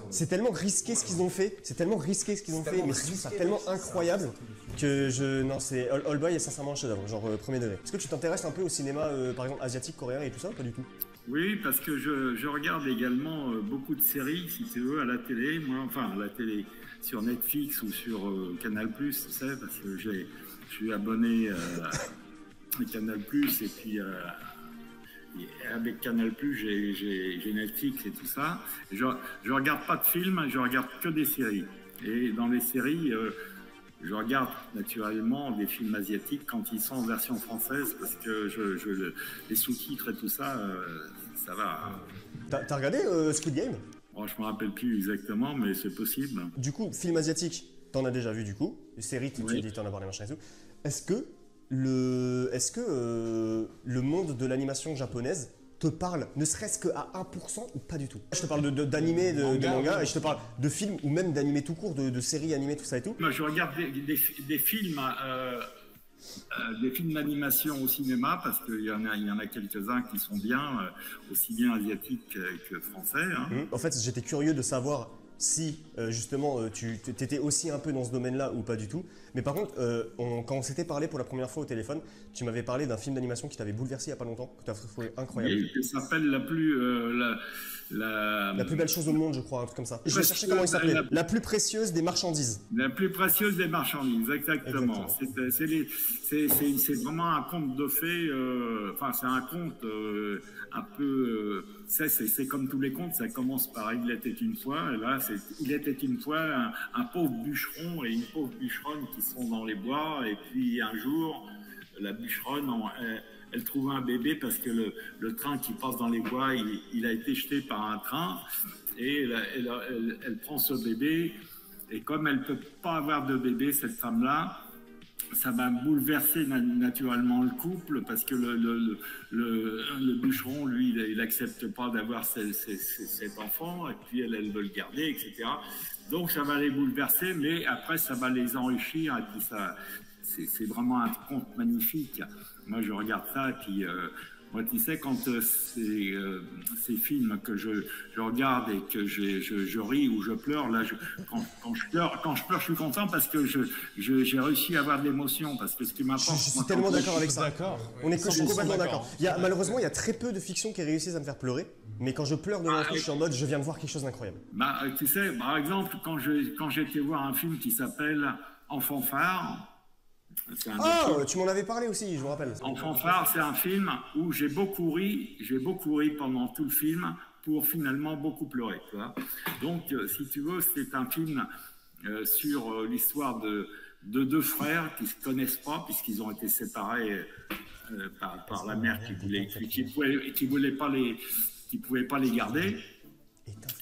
C'est tellement risqué ce qu'ils ont fait, mais c'est juste tellement incroyable que non, c'est Old Boy est sincèrement un chef-d'œuvre, genre premier degré. Est-ce que tu t'intéresses un peu au cinéma, par exemple asiatique, coréen et tout ça, ou pas du tout? Oui, parce que je regarde également beaucoup de séries, si tu veux, à la télé. Moi, enfin, à la télé, sur Netflix ou sur Canal+, tu sais, parce que je suis abonné à Canal+, et puis avec Canal+, j'ai Netflix et tout ça. Je regarde pas de films, je regarde que des séries. Et dans les séries... je regarde naturellement des films asiatiques quand ils sont en version française parce que les sous-titres et tout ça, ça va. T'as regardé Squid Game? Oh, je me rappelle plus exactement, mais c'est possible. Du coup, film asiatique, t'en as déjà vu du coup. Les séries, tu dis t'en as parlé, machin et tout. Est-ce que le monde de l'animation japonaise te parle ne serait-ce qu'à 1% ou pas du tout? Je te parle d'animé, de manga, et je te parle de films ou même d'animé tout court, de séries animées, tout ça et tout. Moi, je regarde des films, des films d'animation au cinéma parce qu'il y en a quelques-uns qui sont bien, aussi bien asiatiques que français. Hein. En fait, j'étais curieux de savoir si justement tu étais aussi un peu dans ce domaine-là ou pas du tout. Mais par contre, quand on s'était parlé pour la première fois au téléphone, tu m'avais parlé d'un film d'animation qui t'avait bouleversé il n'y a pas longtemps, que tu as trouvé incroyable. Et qui s'appelle la plus belle chose au monde, je crois, un truc comme ça. Je vais chercher comment il s'appelait. La plus précieuse des marchandises. La plus précieuse des marchandises, exactement. C'est vraiment un conte de fées. Enfin, c'est un conte un peu. C'est comme tous les contes, ça commence par Il était une fois. Et là, il était une fois un pauvre bûcheron et une pauvre bûcheronne qui sont dans les bois. Et puis un jour, la bûcheronne, elle trouve un bébé parce que le train qui passe dans les bois, il a été jeté par un train. Et elle prend ce bébé. Et comme elle ne peut pas avoir de bébé, cette femme-là, ça va bouleverser naturellement le couple parce que le bûcheron, lui, il n'accepte pas d'avoir cet enfant et puis elle veut le garder, etc. Donc ça va les bouleverser, mais après ça va les enrichir et puis ça, c'est vraiment un conte magnifique. Moi je regarde ça et puis moi tu sais quand ces films que je regarde et que je ris ou je pleure, là quand je pleure je suis content parce que j'ai réussi à avoir de l'émotion parce que ce qui m'apporte. Je suis tellement d'accord avec ça. D'accord. Je suis complètement d'accord. Malheureusement il y a très peu de fictions qui réussissent à me faire pleurer, mais quand je pleure devant un film, je suis en mode je viens de voir quelque chose d'incroyable. Bah tu sais, par exemple quand j'ai été voir un film qui s'appelle Enfant phare. Tu m'en avais parlé aussi, je me rappelle. Enfant phare, c'est un film où j'ai beaucoup ri pendant tout le film pour finalement beaucoup pleurer. Tu vois. Donc, si tu veux, c'est un film sur l'histoire de deux frères qui ne se connaissent pas puisqu'ils ont été séparés par la mère qui pouvait pas les garder.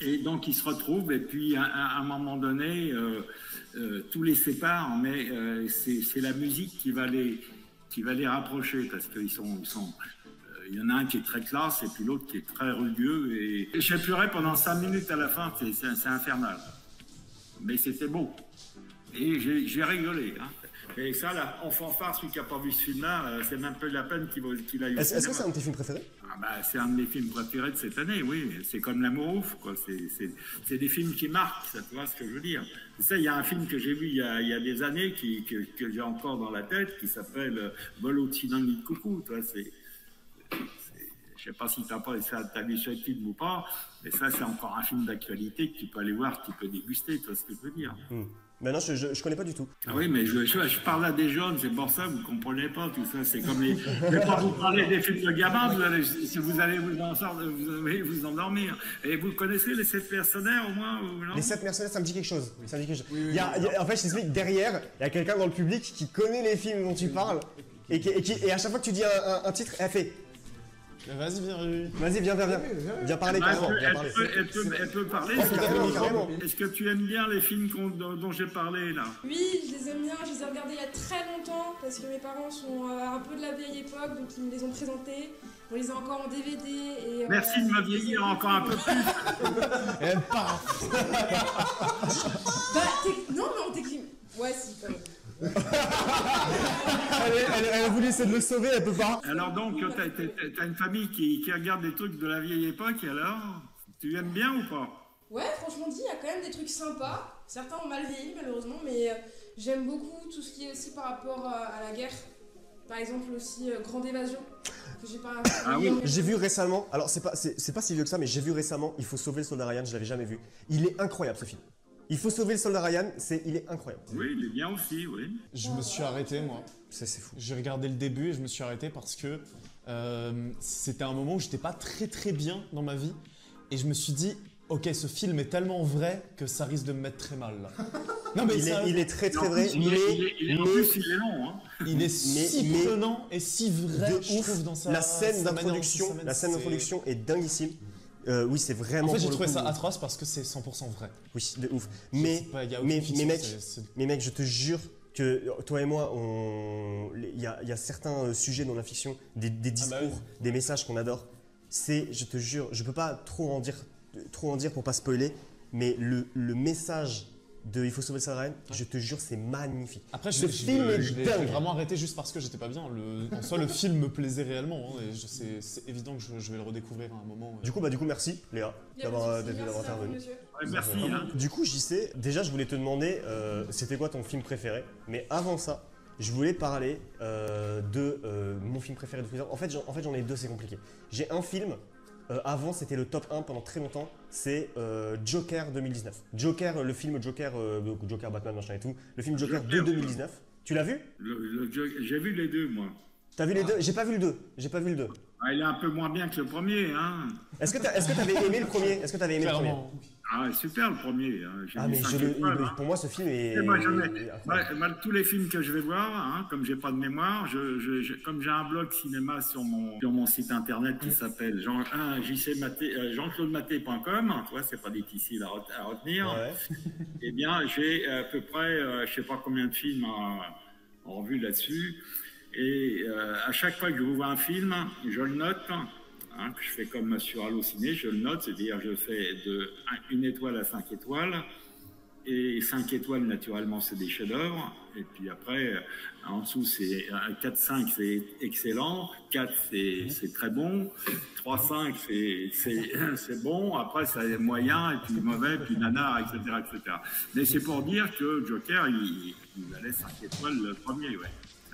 Et donc ils se retrouvent et puis à un moment donné tout les sépare, mais c'est la musique qui va les rapprocher parce qu'ils il y en a un qui est très classe et puis l'autre qui est très rugueux et j'ai pleuré pendant 5 minutes à la fin, c'est infernal, mais c'était beau et j'ai rigolé. Hein. Et ça, là, Enfant phare, celui qui n'a pas vu ce film-là, c'est même peu la peine qu'il a eu. Est-ce que c'est un de tes films préférés? C'est un de mes films préférés de cette année, oui. C'est comme L'amour ouf, quoi. C'est des films qui marquent, ça, tu vois ce que je veux dire. Tu sais, il y a un film que j'ai vu il y a des années que j'ai encore dans la tête qui s'appelle Vol au-dessus d'un nid de coucou, tu vois. Je sais pas si t'as vu ce film ou pas, mais ça, c'est encore un film d'actualité que tu peux aller voir, que tu peux déguster, tu vois ce que je veux dire. Mais non, je connais pas du tout. Ah oui, mais je parle à des jeunes, c'est pour ça que vous comprenez pas tout ça. C'est comme les. Je vais pas vous parler des films de gamins, vous allez vous endormir. Et vous connaissez les 7 mercenaires au moins ou non? Les 7 mercenaires, ça me dit quelque chose. Ça me dit quelque chose. Oui, en fait, je t'explique, derrière, il y a quelqu'un dans le public qui connaît les films dont tu parles et à chaque fois que tu dis un titre, elle fait. Vas-y, viens. Vas-y, viens parler carrément. Elle peut parler. Est-ce que tu aimes bien les films dont j'ai parlé là? Oui, je les aime bien. Je les ai regardés il y a très longtemps parce que mes parents sont un peu de la vieille époque, donc ils me les ont présentés. On les a encore en DVD. Et, merci de me vieillir encore un peu plus. Elle part. Non, mais on t'écrit. Ouais, si, quand même. Elle a voulu essayer de le sauver, elle peut pas. Alors donc, t'as une famille qui regarde des trucs de la vieille époque, alors tu aimes bien ou pas? Ouais, franchement dit, il y a quand même des trucs sympas. Certains ont mal vieilli malheureusement, mais j'aime beaucoup tout ce qui est aussi par rapport à la guerre. Par exemple aussi Grande Évasion, que j'ai pas... Ah oui. J'ai vu récemment, alors c'est pas si vieux que ça, mais j'ai vu récemment Il faut sauver le soldat Ryan, je l'avais jamais vu. Il est incroyable ce film. Il faut sauver le soldat Ryan, il est incroyable. Oui, il est bien aussi, oui. Je me suis arrêté, moi. C'est fou. J'ai regardé le début et je me suis arrêté parce que c'était un moment où j'étais pas très bien dans ma vie. Et je me suis dit, ok, ce film est tellement vrai que ça risque de me mettre très mal. Là. Non, mais il est très vrai. En plus, il est long. Hein. Il est si prenant et si vrai, je trouve, dans sa... La scène d'introduction est dinguissime. Oui, c'est vraiment. En fait, j'ai trouvé ça atroce parce que c'est 100% vrai. Oui, de ouf. Mais mec, je te jure que toi et moi, il y a certains sujets dans la fiction, des discours, des messages qu'on adore. Je te jure, je peux pas trop en dire pour pas spoiler, mais le message de Il faut sauver le Ryan, je te jure, c'est magnifique. Après, ce film est je l'ai dingue. vraiment arrêté juste parce que j'étais pas bien. En soi, le film me plaisait réellement. Hein, et c'est évident que je vais le redécouvrir à un moment. Du coup, merci Léa d'avoir intervenu. Ouais, merci. Hein. Du coup, JC, déjà, je voulais te demander, c'était quoi ton film préféré? Mais avant ça, je voulais parler de mon film préféré de tous les temps. En fait, j'en ai deux, c'est compliqué. J'ai un film. Avant, c'était le top 1 pendant très longtemps, c'est Joker 2019. Joker, le film Joker, Joker Batman, machin et tout, le film Joker de 2019. Tu l'as vu? J'ai vu les deux, moi. T'as vu les deux? J'ai pas vu le 2. Ah, il est un peu moins bien que le premier, hein. Est-ce que t'avais aimé le premier? Ah, super le premier. Ah, mais pour moi, ce film est... Moi, tous les films que je vais voir, hein, comme j'ai pas de mémoire, comme j'ai un blog cinéma sur mon site internet qui s'appelle jean-claude-maté.com, tu vois, c'est pas difficile à retenir, ouais. Eh bien, j'ai à peu près, je sais pas combien de films en revue là-dessus, et à chaque fois que je vois un film, je le note. Hein, que je fais comme sur Allociné, je le note, c'est-à-dire je fais de 1 étoile à 5 étoiles, et 5 étoiles naturellement c'est des chefs-d'œuvre, et puis après en dessous c'est 4-5 c'est excellent, 4 c'est très bon, 3-5 c'est bon, après c'est moyen, et puis mauvais, puis nanar, etc. Mais c'est pour dire que Joker il valait 5 étoiles le premier, ouais.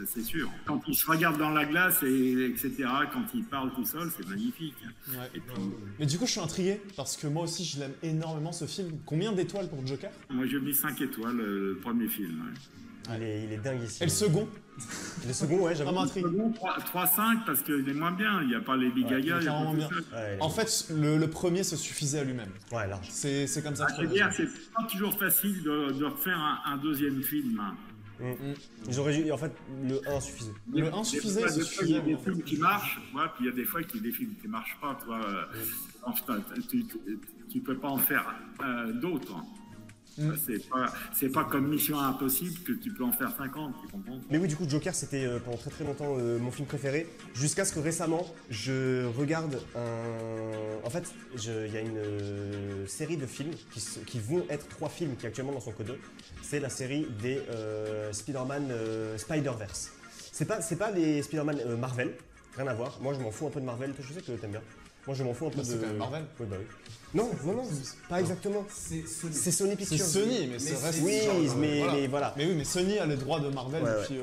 C'est sûr. Quand il se regarde dans la glace, etc., quand il parle tout seul, c'est magnifique. Ouais. Et puis... Mais du coup, je suis intrigué, parce que moi aussi, je l'aime énormément, ce film. Combien d'étoiles pour Joker? Moi, j'ai mis 5 étoiles, le premier film. Ouais. Il est dingue ici. Et le second? Le second, ouais, j'avoue. Le second, 3-5, parce qu'il est moins bien. Il n'y a pas les Big Gaga. Il est carrément bien. En fait, le premier se suffisait à lui-même. Ouais, large. C'est comme ça. C'est pas toujours facile de refaire un deuxième film. Ils auraient dû, en fait, le 1 suffisait. Le 1 suffisait, il y a des films qui marchent, puis il y a des fois des films qui ne marchent pas. Tu peux pas en faire d'autres. C'est pas comme Mission Impossible que tu peux en faire 50, tu comprends? Mais oui, du coup, Joker, c'était pendant très très longtemps mon film préféré, jusqu'à ce que récemment, je regarde En fait, il y a une série de films qui vont être 3 films qui est actuellement dans son code. C'est la série des Spider-Man Spider-Verse. C'est pas les Spider-Man Marvel, rien à voir. Moi, je m'en fous un peu de Marvel, je sais que t'aimes bien. Moi, je m'en fous un peu de... C'est quand même Marvel. Oui, bah oui. Non, pas exactement. C'est Sony Pictures. C'est Sony, mais c'est reste. Oui, mais voilà. Mais oui, mais Sony a les droits de Marvel depuis.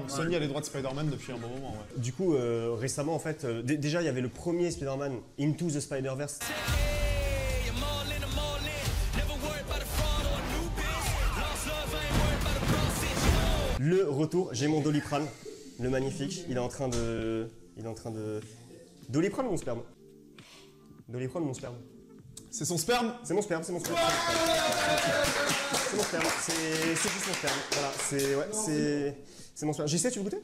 Sony a les droits de Spider-Man depuis un bon moment. Ouais. Du coup, récemment, en fait, déjà, il y avait le premier Spider-Man Into the Spider-Verse. Le retour, j'ai mon Doliprane, le magnifique. Il est en train de. Doliprane ou mon sperme? Doliprane ou mon sperme? C'est son sperme? C'est mon sperme, c'est mon sperme. C'est mon sperme, c'est juste mon sperme. Voilà, c'est mon sperme. J'essaie, tu veux goûter?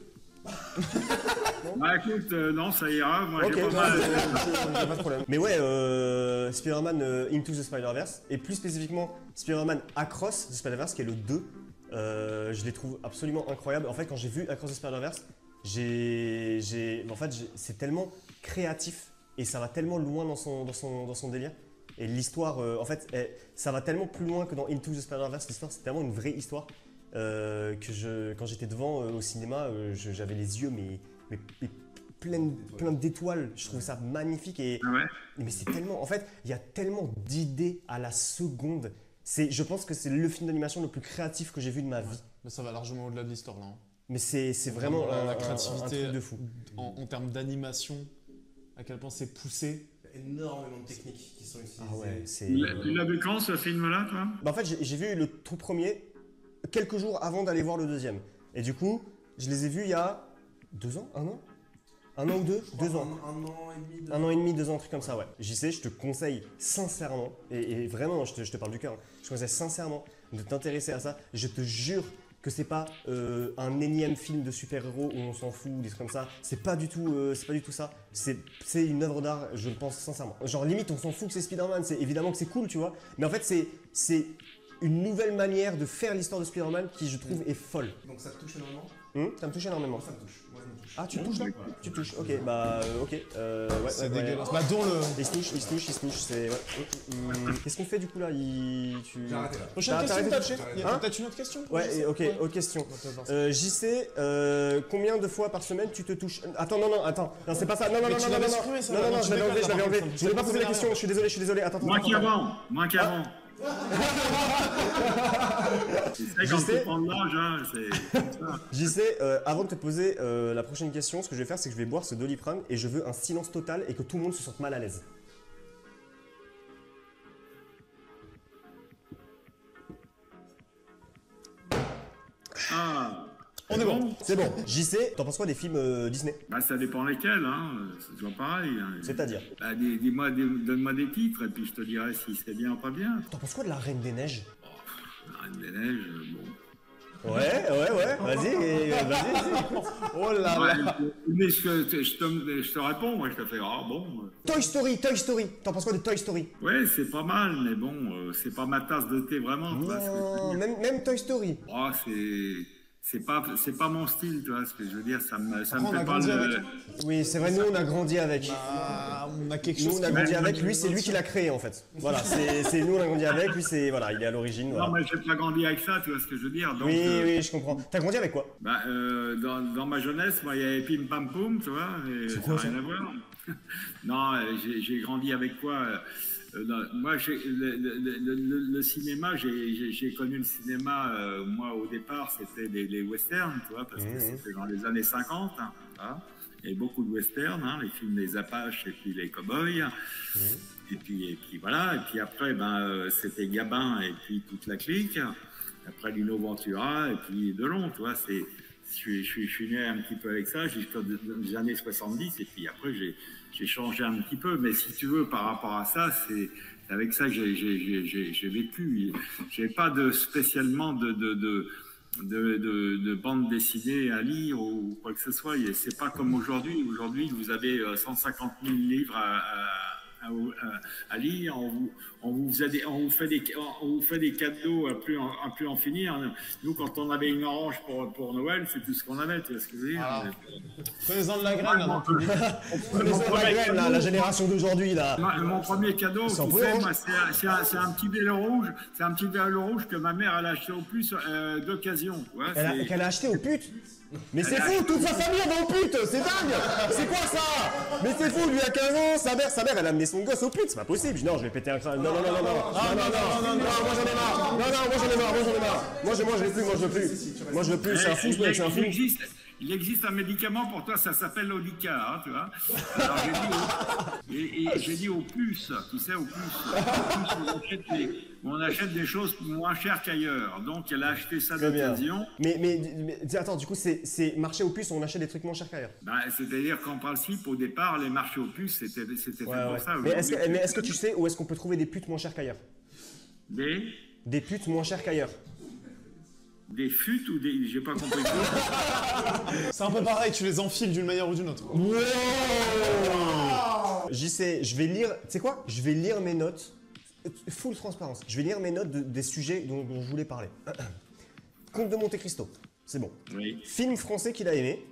Bah écoute, non, ça ira. Moi, j'ai pas mal. Pas de problème. Mais ouais, Spider-Man Into the Spider-Verse, et plus spécifiquement Spider-Man Across the Spider-Verse, qui est le 2. Je les trouve absolument incroyables. En fait, quand j'ai vu Across the Spider-Verse, c'est tellement créatif et ça va tellement loin dans son délire. Et l'histoire, en fait, ça va tellement plus loin que dans Into the Spider-Verse. L'histoire, c'est tellement une vraie histoire que quand j'étais devant au cinéma, j'avais les yeux mais plein d'étoiles. Je trouve ça magnifique mais c'est tellement, en fait, il y a tellement d'idées à la seconde. Je pense que c'est le film d'animation le plus créatif que j'ai vu de ma vie. Mais ça va largement au-delà de l'histoire là. Hein. Mais c'est vraiment la créativité un truc de fou. En termes d'animation, à quel point c'est poussé. Énormément de techniques qui sont utilisées. Ah ouais, tu l'as vu quand ce film-là, toi? En fait, j'ai vu le tout premier quelques jours avant d'aller voir le deuxième. Et du coup, je les ai vus il y a 2 ans, 1 an? 1 an ou 2? 2 ans. 1 an et demi, 2 ans, un truc comme ça, ouais. JC, je te conseille sincèrement, et vraiment, je te parle du cœur, hein, je te conseille sincèrement de t'intéresser à ça. Je te jure que c'est pas un énième film de super-héros où on s'en fout, des trucs comme ça. C'est pas du tout ça. C'est une œuvre d'art, je le pense sincèrement. Genre limite, on s'en fout que c'est Spider-Man. C'est évidemment que c'est cool, tu vois. Mais en fait, c'est une nouvelle manière de faire l'histoire de Spider-Man qui, je trouve, est folle. Donc ça te touche énormément? Ça me touche énormément. Ça me touche. Moi, je me touche. Ah, tu touches là? Tu touches, ok, bah, ok. Ouais, C'est dégueulasse. Bah, dont le. Il se touche, c'est. Ouais. Qu'est-ce qu'on fait du coup là? J'ai arrêté là. Prochaine question, il y a peut-être une autre question? Ouais, ok, autre question. JC, combien de fois par semaine tu te touches? Attends, non, c'est pas ça. Non, je l'avais enlevé. Je voulais pas poser la question, je suis désolé. Attends. Moins qu'avant. C'est ça, quand tu prends de l'âge, hein, c'est comme ça. JC, avant de te poser la prochaine question, ce que je vais faire, c'est que je vais boire ce Doliprane et je veux un silence total et que tout le monde se sente mal à l'aise. Ah, On est bon. C'est bon. JC, t'en penses quoi des films Disney? bah ça dépend lesquels, hein. C'est toujours pareil. Hein. C'est-à-dire? Bah, donne-moi des titres et puis je te dirai si c'est bien ou pas bien. T'en penses quoi de la Reine des Neiges? La Reine des Neiges, bon. Ouais, vas-y. Oh là là. Mais je te réponds, moi je te fais, ah bon. Toy Story. T'en penses quoi de Toy Story? Ouais, c'est pas mal, mais bon, c'est pas ma tasse de thé vraiment. Non, même Toy Story. Oh, c'est pas mon style, tu vois, ce que je veux dire, ça me fait pas le... Oui, c'est vrai, nous on a grandi avec. Bah, on a quelque chose. Nous on a grandi avec, lui c'est lui qui l'a créé en fait. Voilà, c'est nous on a grandi avec, lui c'est voilà, il est à l'origine. Voilà. Non, mais j'ai pas grandi avec ça, tu vois ce que je veux dire. Donc, oui, je comprends. T'as grandi avec quoi? Bah, dans ma jeunesse, moi il y avait Pim Pam Poum, tu vois, et ça n'a rien à voir. Non, j'ai grandi avec quoi? Moi, le cinéma, j'ai connu le cinéma, moi, au départ, c'était les westerns, tu vois, parce que c'était dans les années 50, hein, hein. Il y avait beaucoup de westerns, hein, les films des Apaches et puis les Cowboys. Et puis voilà, et puis après, c'était Gabin et puis toute la clique. Après, Lino Ventura et puis Delon, tu vois, je suis né un petit peu avec ça jusqu'aux années 70, et puis après, j'ai changé un petit peu, mais si tu veux, par rapport à ça, c'est avec ça que j'ai vécu. J'ai pas spécialement de bande dessinée à lire ou quoi que ce soit. C'est pas comme aujourd'hui. Aujourd'hui, vous avez 150 000 livres à lire. On vous fait des cadeaux à plus en finir. Nous, quand on avait une orange pour Noël, c'est tout ce qu'on avait. Tu vois ce que je veux dire? Prenez-en de la graine, là, dans le public. Prenez-en de la graine, là, la génération d'aujourd'hui, là. Mon premier cadeau, tu sais, moi, c'est un petit vélo rouge. C'est un petit vélo rouge que ma mère, elle a acheté au plus d'occasion. Ouais, qu'elle a acheté au pute? Mais c'est fou, toute sa famille va au pute, c'est dingue! C'est quoi ça? Mais c'est fou, lui à 15 ans, sa mère elle a amené son gosse au pute, c'est pas possible. Non, je vais péter un crâne. Non, moi j'en ai marre. Moi je veux plus, c'est un fou, c'est un fou. Il existe un médicament pour toi, ça s'appelle l'Olica, hein, tu vois. Alors j'ai dit au plus, tu sais, au plus. On achète des choses moins chères qu'ailleurs. Donc elle a acheté ça d'occasion. Mais attends, du coup, c'est marché aux puces, on achète des trucs moins chers qu'ailleurs. C'est-à-dire qu'en principe, au départ, les marchés aux puces, c'était fait pour ça. Mais est-ce que tu sais où est-ce qu'on peut trouver des putes moins chères qu'ailleurs? Des putes moins chères qu'ailleurs. Des futes ou des... J'ai pas compris. C'est un peu pareil, tu les enfiles d'une manière ou d'une autre. Wow. JC, je vais lire... Tu sais quoi? Je vais lire mes notes. Full transparence. Je vais lire mes notes des sujets dont je voulais parler. Comte de Monte Cristo. C'est bon. Oui. Film français qu'il a aimé.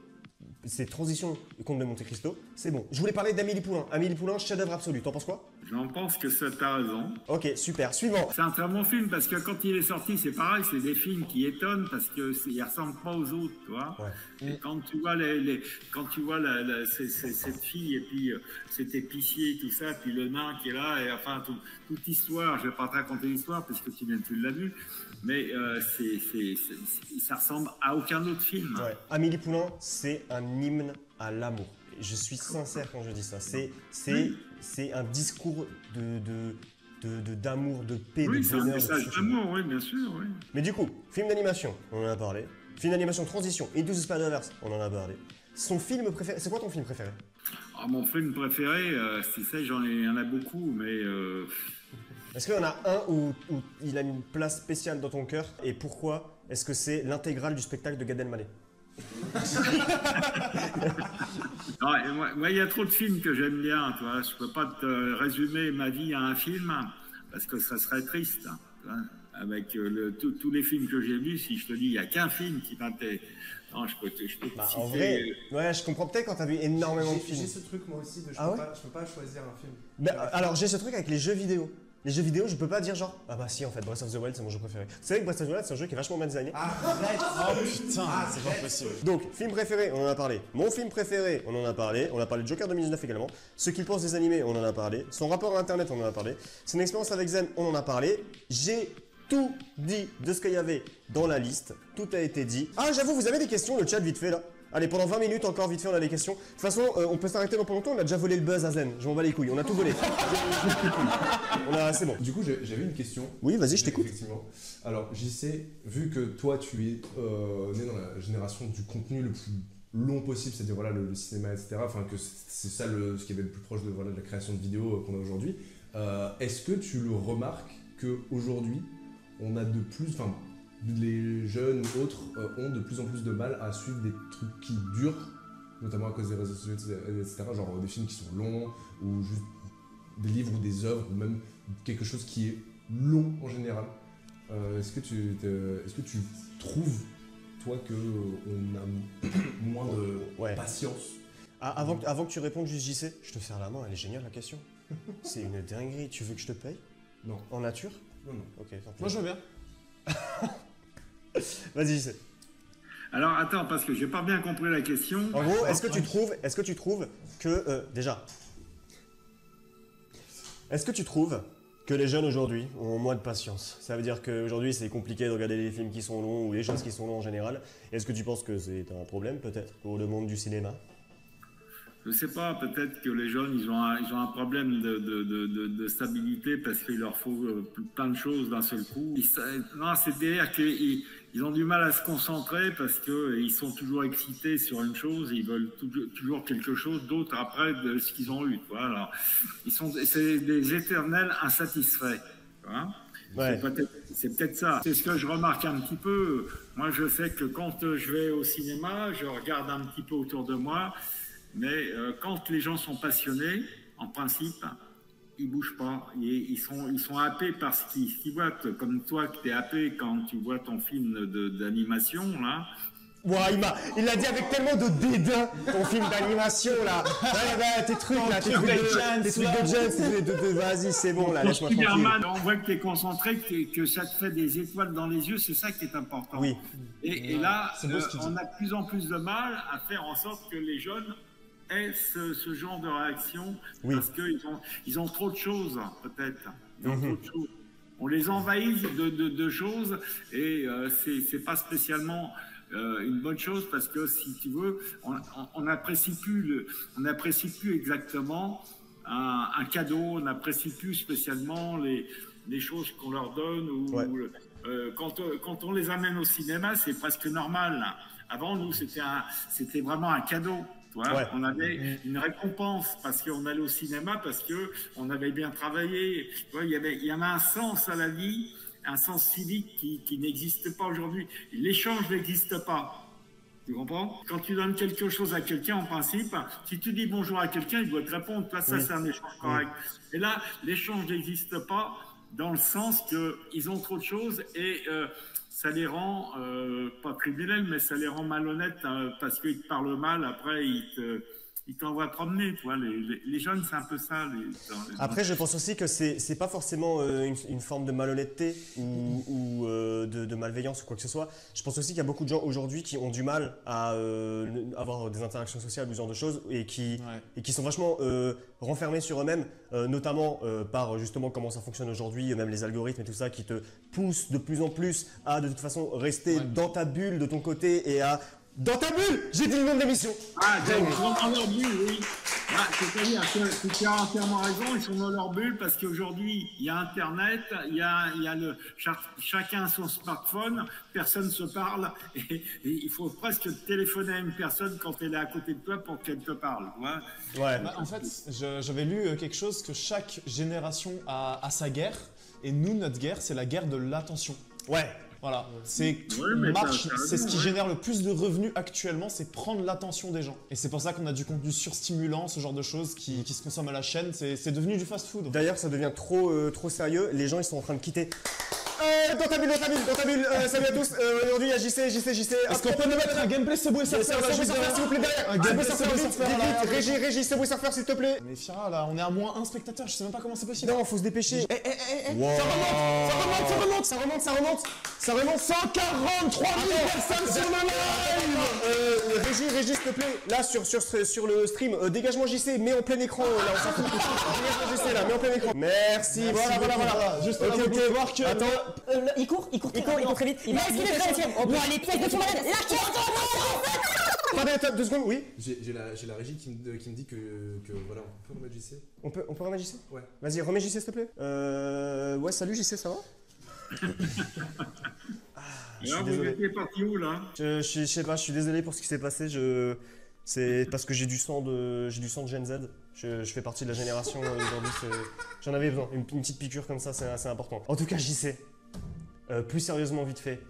C'est Transition Comte de Monte Cristo. C'est bon. Je voulais parler d'Amélie Poulain. Amélie Poulain, chef-d'œuvre absolu. T'en penses quoi? J'en pense que ça, t'as raison. Ok, super. Suivant. C'est un très bon film parce que quand il est sorti, c'est pareil, c'est des films qui étonnent parce qu'ils ressemblent pas aux autres, tu vois. Ouais. Et quand tu vois cette fille et puis cet épicier, tout ça, puis le nain qui est là, et enfin toute histoire, je vais pas te raconter l'histoire parce que tu l'as vu, mais ça ressemble à aucun autre film. Ouais. Amélie Poulain, c'est un hymne à l'amour. Je suis sincère quand je dis ça. C'est un discours d'amour, de paix, de bonheur. C'est un message d'amour, oui, bien sûr. Oui. Mais du coup, film d'animation, on en a parlé. Film d'animation transition, Into the Spider-Verse, on en a parlé. Son film préféré, c'est quoi ton film préféré? Mon film préféré, tu sais, il y en a beaucoup, mais... Est-ce qu'il y en a un où il a une place spéciale dans ton cœur? Et pourquoi est-ce que c'est l'intégrale du spectacle de Gad Elmaleh? Moi, il y a trop de films que j'aime bien, tu vois. Je peux pas te résumer ma vie à un film parce que ça serait triste. Hein, avec tous les films que j'ai vus, si je te dis il n'y a qu'un film qui Non, je peux te Bah, citer, en vrai, ouais, je comprends peut-être quand t'as vu énormément de J'ai films. ce truc moi aussi, Ah ouais je peux pas choisir un film. Bah, alors j'ai ce truc avec les jeux vidéo. Les jeux vidéo, je peux pas dire genre, ah bah si en fait, Breath of the Wild c'est mon jeu préféré. Vous savez que Breath of the Wild c'est un jeu qui est vachement bien designé. Arrête. Oh putain, c'est pas possible. Donc, film préféré, on en a parlé. Mon film préféré, on en a parlé. On a parlé de Joker 2019 également. Ce qu'il pense des animés, on en a parlé. Son rapport à Internet, on en a parlé. Son expérience avec Zen, on en a parlé. J'ai tout dit de ce qu'il y avait dans la liste. Tout a été dit. Ah, j'avoue, vous avez des questions, le chat vite fait là. Allez, pendant 20 minutes encore, vite fait, on a les questions. De toute façon, on peut s'arrêter dans pas longtemps, on a déjà volé le buzz à Zen. Je m'en bats les couilles, on a tout volé. C'est bon. Du coup, j'avais une question. Oui, vas-y, je t'écoute. Effectivement. Alors, JC, vu que toi, tu es né dans la génération du contenu le plus long possible, c'est-à-dire voilà, le cinéma, etc., enfin, que c'est ça ce qui avait le plus proche de, voilà, de la création de vidéos qu'on a aujourd'hui, est-ce que tu le remarques qu'aujourd'hui, on a de plus... Enfin, les jeunes ou autres ont de plus en plus de mal à suivre des trucs qui durent, notamment à cause des réseaux sociaux, etc. Genre des films qui sont longs, ou juste des livres ou des œuvres, ou même quelque chose qui est long en général. Est-ce que tu trouves, toi, qu'on a moins de patience? Avant que tu répondes juste JC, je te serre la main, elle est géniale la question. C'est une dinguerie, tu veux que je te paye? Non. En nature? Non. Ok, tant pis. Moi je veux bien. Vas-y, JC. Alors attends, parce que j'ai pas bien compris la question. En gros, est-ce que tu trouves que déjà, est-ce que tu trouves que les jeunes aujourd'hui ont moins de patience? Ça veut dire qu'aujourd'hui c'est compliqué de regarder les films qui sont longs ou les choses qui sont longs en général. Est-ce que tu penses que c'est un problème peut-être pour le monde du cinéma? Je sais pas, peut-être que les jeunes, ils ont un problème de stabilité parce qu'il leur faut plein de choses d'un seul coup. Non, c'est-à-dire qu'ils ont du mal à se concentrer parce qu'ils sont toujours excités sur une chose, ils veulent toujours quelque chose d'autre après de ce qu'ils ont eu. Voilà. C'est des éternels insatisfaits. Hein. Ouais. C'est peut-être ça. C'est ce que je remarque un petit peu. Moi, je sais que quand je vais au cinéma, je regarde un petit peu autour de moi. Mais quand les gens sont passionnés, en principe, ils bougent pas. Ils sont happés par ce qu'ils voient. Comme toi, que tu es happé quand tu vois ton film d'animation, là. Ouais, il l'a dit avec tellement de dédain, ton film d'animation, là. Ouais, tes trucs, là, tes trucs de Jens, vas-y, c'est bon, là, laisse-moi tranquille. On voit que tu es concentré, que ça te fait des étoiles dans les yeux, c'est ça qui est important. Oui. Et là, on a de plus en plus de mal à faire en sorte que les jeunes aient ce genre de réaction, parce qu'ils ont trop de choses, peut-être. Ils ont trop de choses. On les envahit de choses, et c'est pas spécialement une bonne chose, parce que, si tu veux, on n'apprécie plus exactement un cadeau, on n'apprécie plus spécialement les choses qu'on leur donne, quand on les amène au cinéma, c'est presque normal. Avant, nous, c'était vraiment un cadeau. On avait une récompense parce qu'on allait au cinéma, parce qu'on avait bien travaillé. Il y avait un sens à la vie, un sens civique qui n'existe pas aujourd'hui. L'échange n'existe pas. Tu comprends? Quand tu donnes quelque chose à quelqu'un, en principe, si tu dis bonjour à quelqu'un, il doit te répondre. Ça, c'est un échange correct. Et là, l'échange n'existe pas dans le sens qu'ils ont trop de choses et ça les rend, pas criminels, mais ça les rend malhonnêtes parce qu'ils te parlent mal, après ils t'envoient promener. Tu vois, les jeunes, c'est un peu ça. Après, je pense aussi que c'est pas forcément une forme de malhonnêteté ou de malveillance ou quoi que ce soit. Je pense aussi qu'il y a beaucoup de gens aujourd'hui qui ont du mal à avoir des interactions sociales ou ce genre de choses et qui sont vachement renfermés sur eux-mêmes, notamment par justement comment ça fonctionne aujourd'hui, même les algorithmes et tout ça qui te poussent de plus en plus à de toute façon rester dans ta bulle de ton côté et à... Dans ta bulle! J'ai dit le nom de l'émission! Ah, ils sont dans leur bulle, oui. C'est-à-dire que tu as entièrement raison, ils sont dans leur bulle parce qu'aujourd'hui, il y a Internet, il y a chacun son smartphone, personne ne se parle et il faut presque téléphoner à une personne quand elle est à côté de toi pour qu'elle te parle. En fait, j'avais lu quelque chose que chaque génération a sa guerre et nous, notre guerre, c'est la guerre de l'attention. Voilà, c'est ce qui génère le plus de revenus actuellement, c'est prendre l'attention des gens. Et c'est pour ça qu'on a du contenu surstimulant, ce genre de choses qui se consomment à la chaîne, c'est devenu du fast-food. D'ailleurs, ça devient trop sérieux, les gens ils sont en train de quitter. Dans ta bulle, salut à tous. Aujourd'hui, il y a JC. Est-ce qu'on peut nous mettre un gameplay Subway Surfer s'il vous plaît, derrière. Un gameplay Subway Surfer vite, Régis, Subway Surfer, s'il te plaît. Mais Fira, là, on est à moins 1 spectateur, je sais même pas comment c'est possible. Non, faut se dépêcher. Ça remonte. 143 000 personnes sur le live. Régis, s'il te plaît, là sur le stream, dégagement JC, mets en plein écran, là on s'en fout. Dégagement JC là, mets en plein écran. Merci, voilà. Juste là, vous pouvez voir que... Attends. Il court très vite. Il est esquivé, on prend les pièces de son malade. Attendez, 2 secondes, oui. J'ai la régie qui me dit que voilà, on peut remettre JC. On peut remettre JC? Ouais. Vas-y, remets JC s'il te plaît. Ouais, salut JC, ça va? Vous étiez parti où là? Je sais pas, je suis désolé pour ce qui s'est passé. C'est parce que j'ai du sang de Gen Z. Je fais partie de la génération aujourd'hui. J'en avais besoin. Une petite piqûre comme ça, c'est important. En tout cas, JC. Plus sérieusement, vite fait.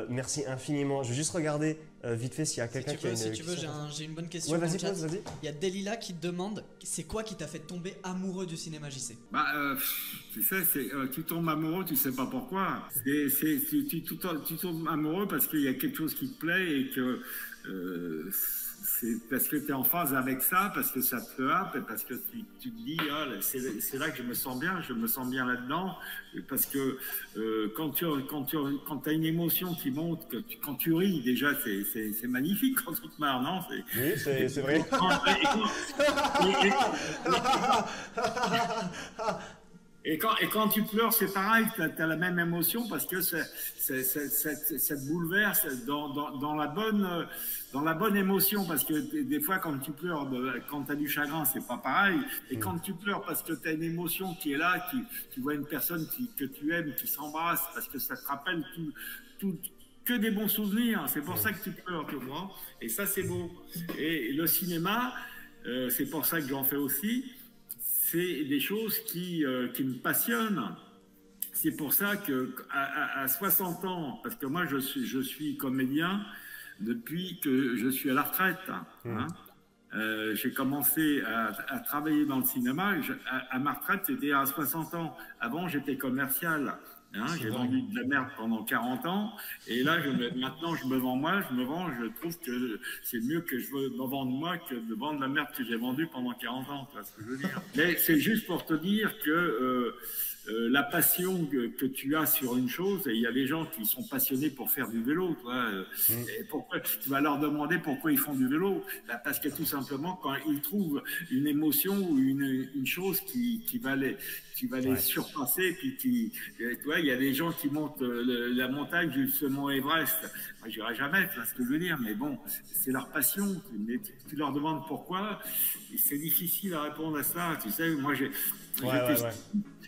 Merci infiniment. Je vais juste regarder vite fait s'il y a quelqu'un qui a une question. Si tu veux, j'ai une bonne question. Ouais, vas-y, vas-y. Il y a Delila qui te demande c'est quoi qui t'a fait tomber amoureux du cinéma JC? Tu sais, tu tombes amoureux, tu sais pas pourquoi. Tu tombes amoureux parce qu'il y a quelque chose qui te plaît et que c'est parce que tu es en phase avec ça, parce que ça te happe, et parce que tu te dis, ah, c'est là que je me sens bien là-dedans, parce que quand tu as une émotion qui monte, quand tu ris, déjà, c'est magnifique quand tu te marres, non? Oui, c'est vrai. Et quand tu pleures, c'est pareil, tu as la même émotion parce que ça te bouleverse dans la bonne émotion. Parce que des fois, quand tu pleures, quand tu as du chagrin, c'est pas pareil. Et quand tu pleures parce que tu as une émotion qui est là, tu vois une personne que tu aimes, qui s'embrasse, parce que ça te rappelle que des bons souvenirs. C'est pour ça que tu pleures, tu vois. Et ça, c'est beau. Et le cinéma, c'est pour ça que j'en fais aussi. C'est des choses qui me passionnent. C'est pour ça qu'à 60 ans, parce que moi je suis comédien depuis que je suis à la retraite. Hein. J'ai commencé à travailler dans le cinéma. À ma retraite, c'était à 60 ans. Avant, j'étais commercial. Hein, j'ai vendu de la merde pendant 40 ans et là maintenant je me vends, je trouve que c'est mieux que je me vende moi que de vendre la merde que j'ai vendue pendant 40 ans, tu vois ce que je veux dire. Mais c'est juste pour te dire que la passion que tu as sur une chose, et il y a des gens qui sont passionnés pour faire du vélo, et pourquoi tu vas leur demander pourquoi ils font du vélo? Parce que tout simplement quand ils trouvent une émotion ou une chose qui va les surpasser, puis tu vois, il y a des gens qui montent la montagne justement Everest. Moi, j'irai jamais, tu vois ce que je veux dire, mais bon, c'est leur passion. Mais tu leur demandes pourquoi, c'est difficile à répondre à ça. Tu sais, moi,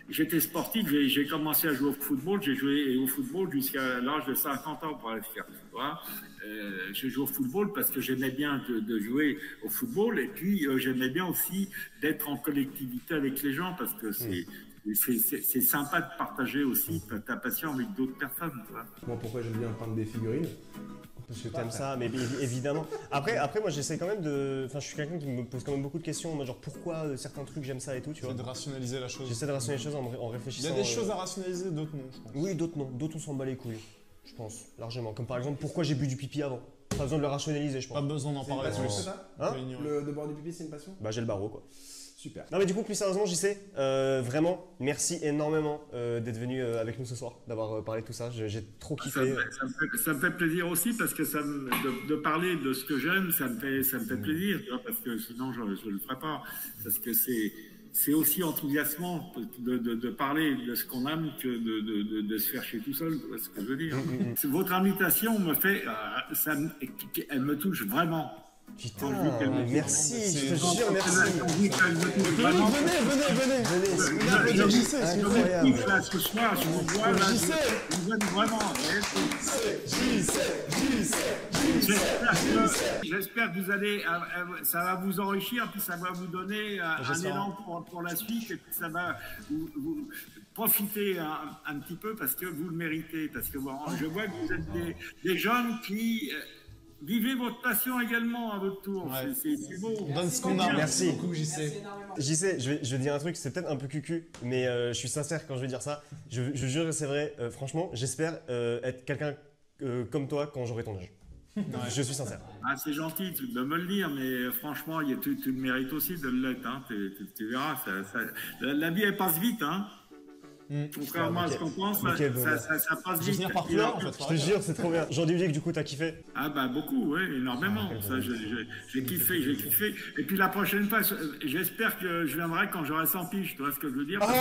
j'étais sportif, j'ai commencé à jouer au football, j'ai joué au football jusqu'à l'âge de 50 ans pour aller faire. Tu vois, je joue au football parce que j'aimais bien de jouer au football et puis j'aimais bien aussi d'être en collectivité avec les gens parce que c'est sympa de partager aussi ta passion avec d'autres personnes. Tu vois. Moi, pourquoi j'aime bien peindre des figurines? Parce que t'aimes ça, mais évidemment. Après, moi, j'essaie quand même de... Enfin, je suis quelqu'un qui me pose quand même beaucoup de questions, genre pourquoi certains trucs j'aime ça et tout, tu vois. J'essaie de rationaliser la chose. J'essaie de rationaliser les choses en réfléchissant. Il y a des choses à rationaliser, d'autres non, je pense. Oui, d'autres non. D'autres on s'en bat les couilles, je pense, largement. Comme par exemple, pourquoi j'ai bu du pipi avant. Pas besoin de le rationaliser, je pense. Pas besoin d'en parler plus. C'est ça hein? De boire du pipi, c'est une passion? Bah, j'ai le barreau, quoi. Super. Non mais du coup plus sérieusement JC, vraiment merci énormément d'être venu avec nous ce soir, d'avoir parlé de tout ça, j'ai trop kiffé. Ça me fait plaisir aussi parce que de parler de ce que j'aime, ça me fait plaisir, tu vois, parce que sinon je le ferais pas, parce que c'est aussi enthousiasmant de parler de ce qu'on aime que de se faire chier tout seul, tu vois ce que je veux dire. Votre invitation me fait, elle me touche vraiment. Putain, merci, je te jure, merci. Venez. Ce soir, je vous vois là, je vous aime vraiment. J'espère que vous allez, ça va vous enrichir, puis ça va vous donner un élan pour la suite, et puis ça va vous profiter un petit peu parce que vous le méritez. Parce que bon, je vois que vous êtes des jeunes qui vivez votre passion également à votre tour. Ouais. C'est beau. On donne ce qu'on a. Merci beaucoup, JC. JC, je vais dire un truc, c'est peut-être un peu cucu, mais je suis sincère quand je vais dire ça. Je jure que c'est vrai, franchement, j'espère être quelqu'un comme toi quand j'aurai ton âge. Ouais. Je suis sincère. Ah, c'est gentil de me le dire, mais franchement, tu le mérites aussi de l'être. Hein. Tu verras, la vie elle passe vite. Hein. Contrairement à ce qu'on pense, ça passe vite. Finir par pleurer, en fait. Je te jure, c'est trop bien. Jean-Didier, du coup, t'as kiffé? Ah bah beaucoup, oui, énormément. J'ai kiffé. Et puis la prochaine fois, j'espère que je viendrai quand j'aurai 100 piges, tu vois ce que je veux dire? Parce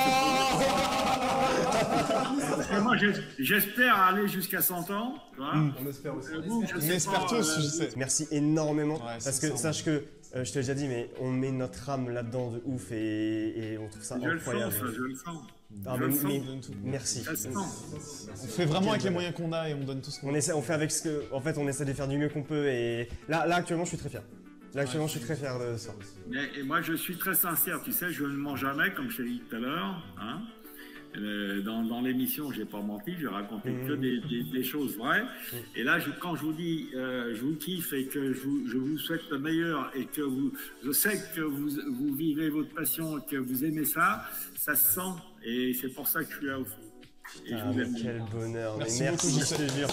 que moi, j'espère aller jusqu'à 100 ans. Tu vois. On espère aussi. On espère tous, je sais. Merci énormément. Ouais, parce que sache que, je te l'ai déjà dit, mais on met notre âme là-dedans de ouf et on trouve ça incroyable. Je le sens. Ah, merci. On fait vraiment avec les moyens qu'on a et on donne tout ce qu'on a. On fait avec ce que. En fait, on essaie de faire du mieux qu'on peut et là actuellement, je suis très fier. Là, actuellement, je suis très fier de ça. Et moi, je suis très sincère. Tu sais, je ne mens jamais, comme je t'ai dit tout à l'heure. Hein. Dans l'émission, j'ai pas menti, j'ai raconté que des choses vraies. Et là, quand je vous dis, je vous kiffe et que je vous souhaite le meilleur et que je sais que vous vivez votre passion et que vous aimez ça, ça se sent. Et c'est pour ça que je suis là au fond. Et je vous aime. Quel bonheur. Merci mais beaucoup, je te jure.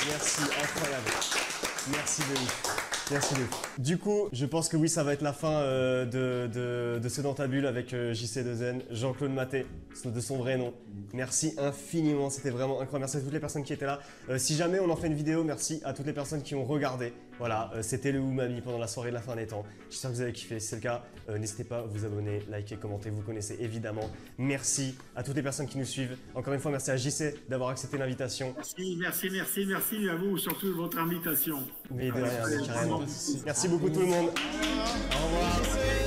Merci, incroyable. Merci de ouf. Merci de ouf. Du coup, je pense que oui, ça va être la fin de ce Dans ta bulle avec JC2N, Jean-Claude Maté, de son vrai nom. Merci infiniment, c'était vraiment incroyable. Merci à toutes les personnes qui étaient là. Si jamais on en fait une vidéo, merci à toutes les personnes qui ont regardé. Voilà, c'était le Umami pendant la soirée de la fin des temps. J'espère que vous avez kiffé. Si c'est le cas, n'hésitez pas à vous abonner, liker, commenter. Vous connaissez évidemment. Merci à toutes les personnes qui nous suivent. Encore une fois, merci à JC d'avoir accepté l'invitation. Merci à vous, surtout de votre invitation. Mais de rien, carrément. Merci beaucoup tout le monde. Au revoir.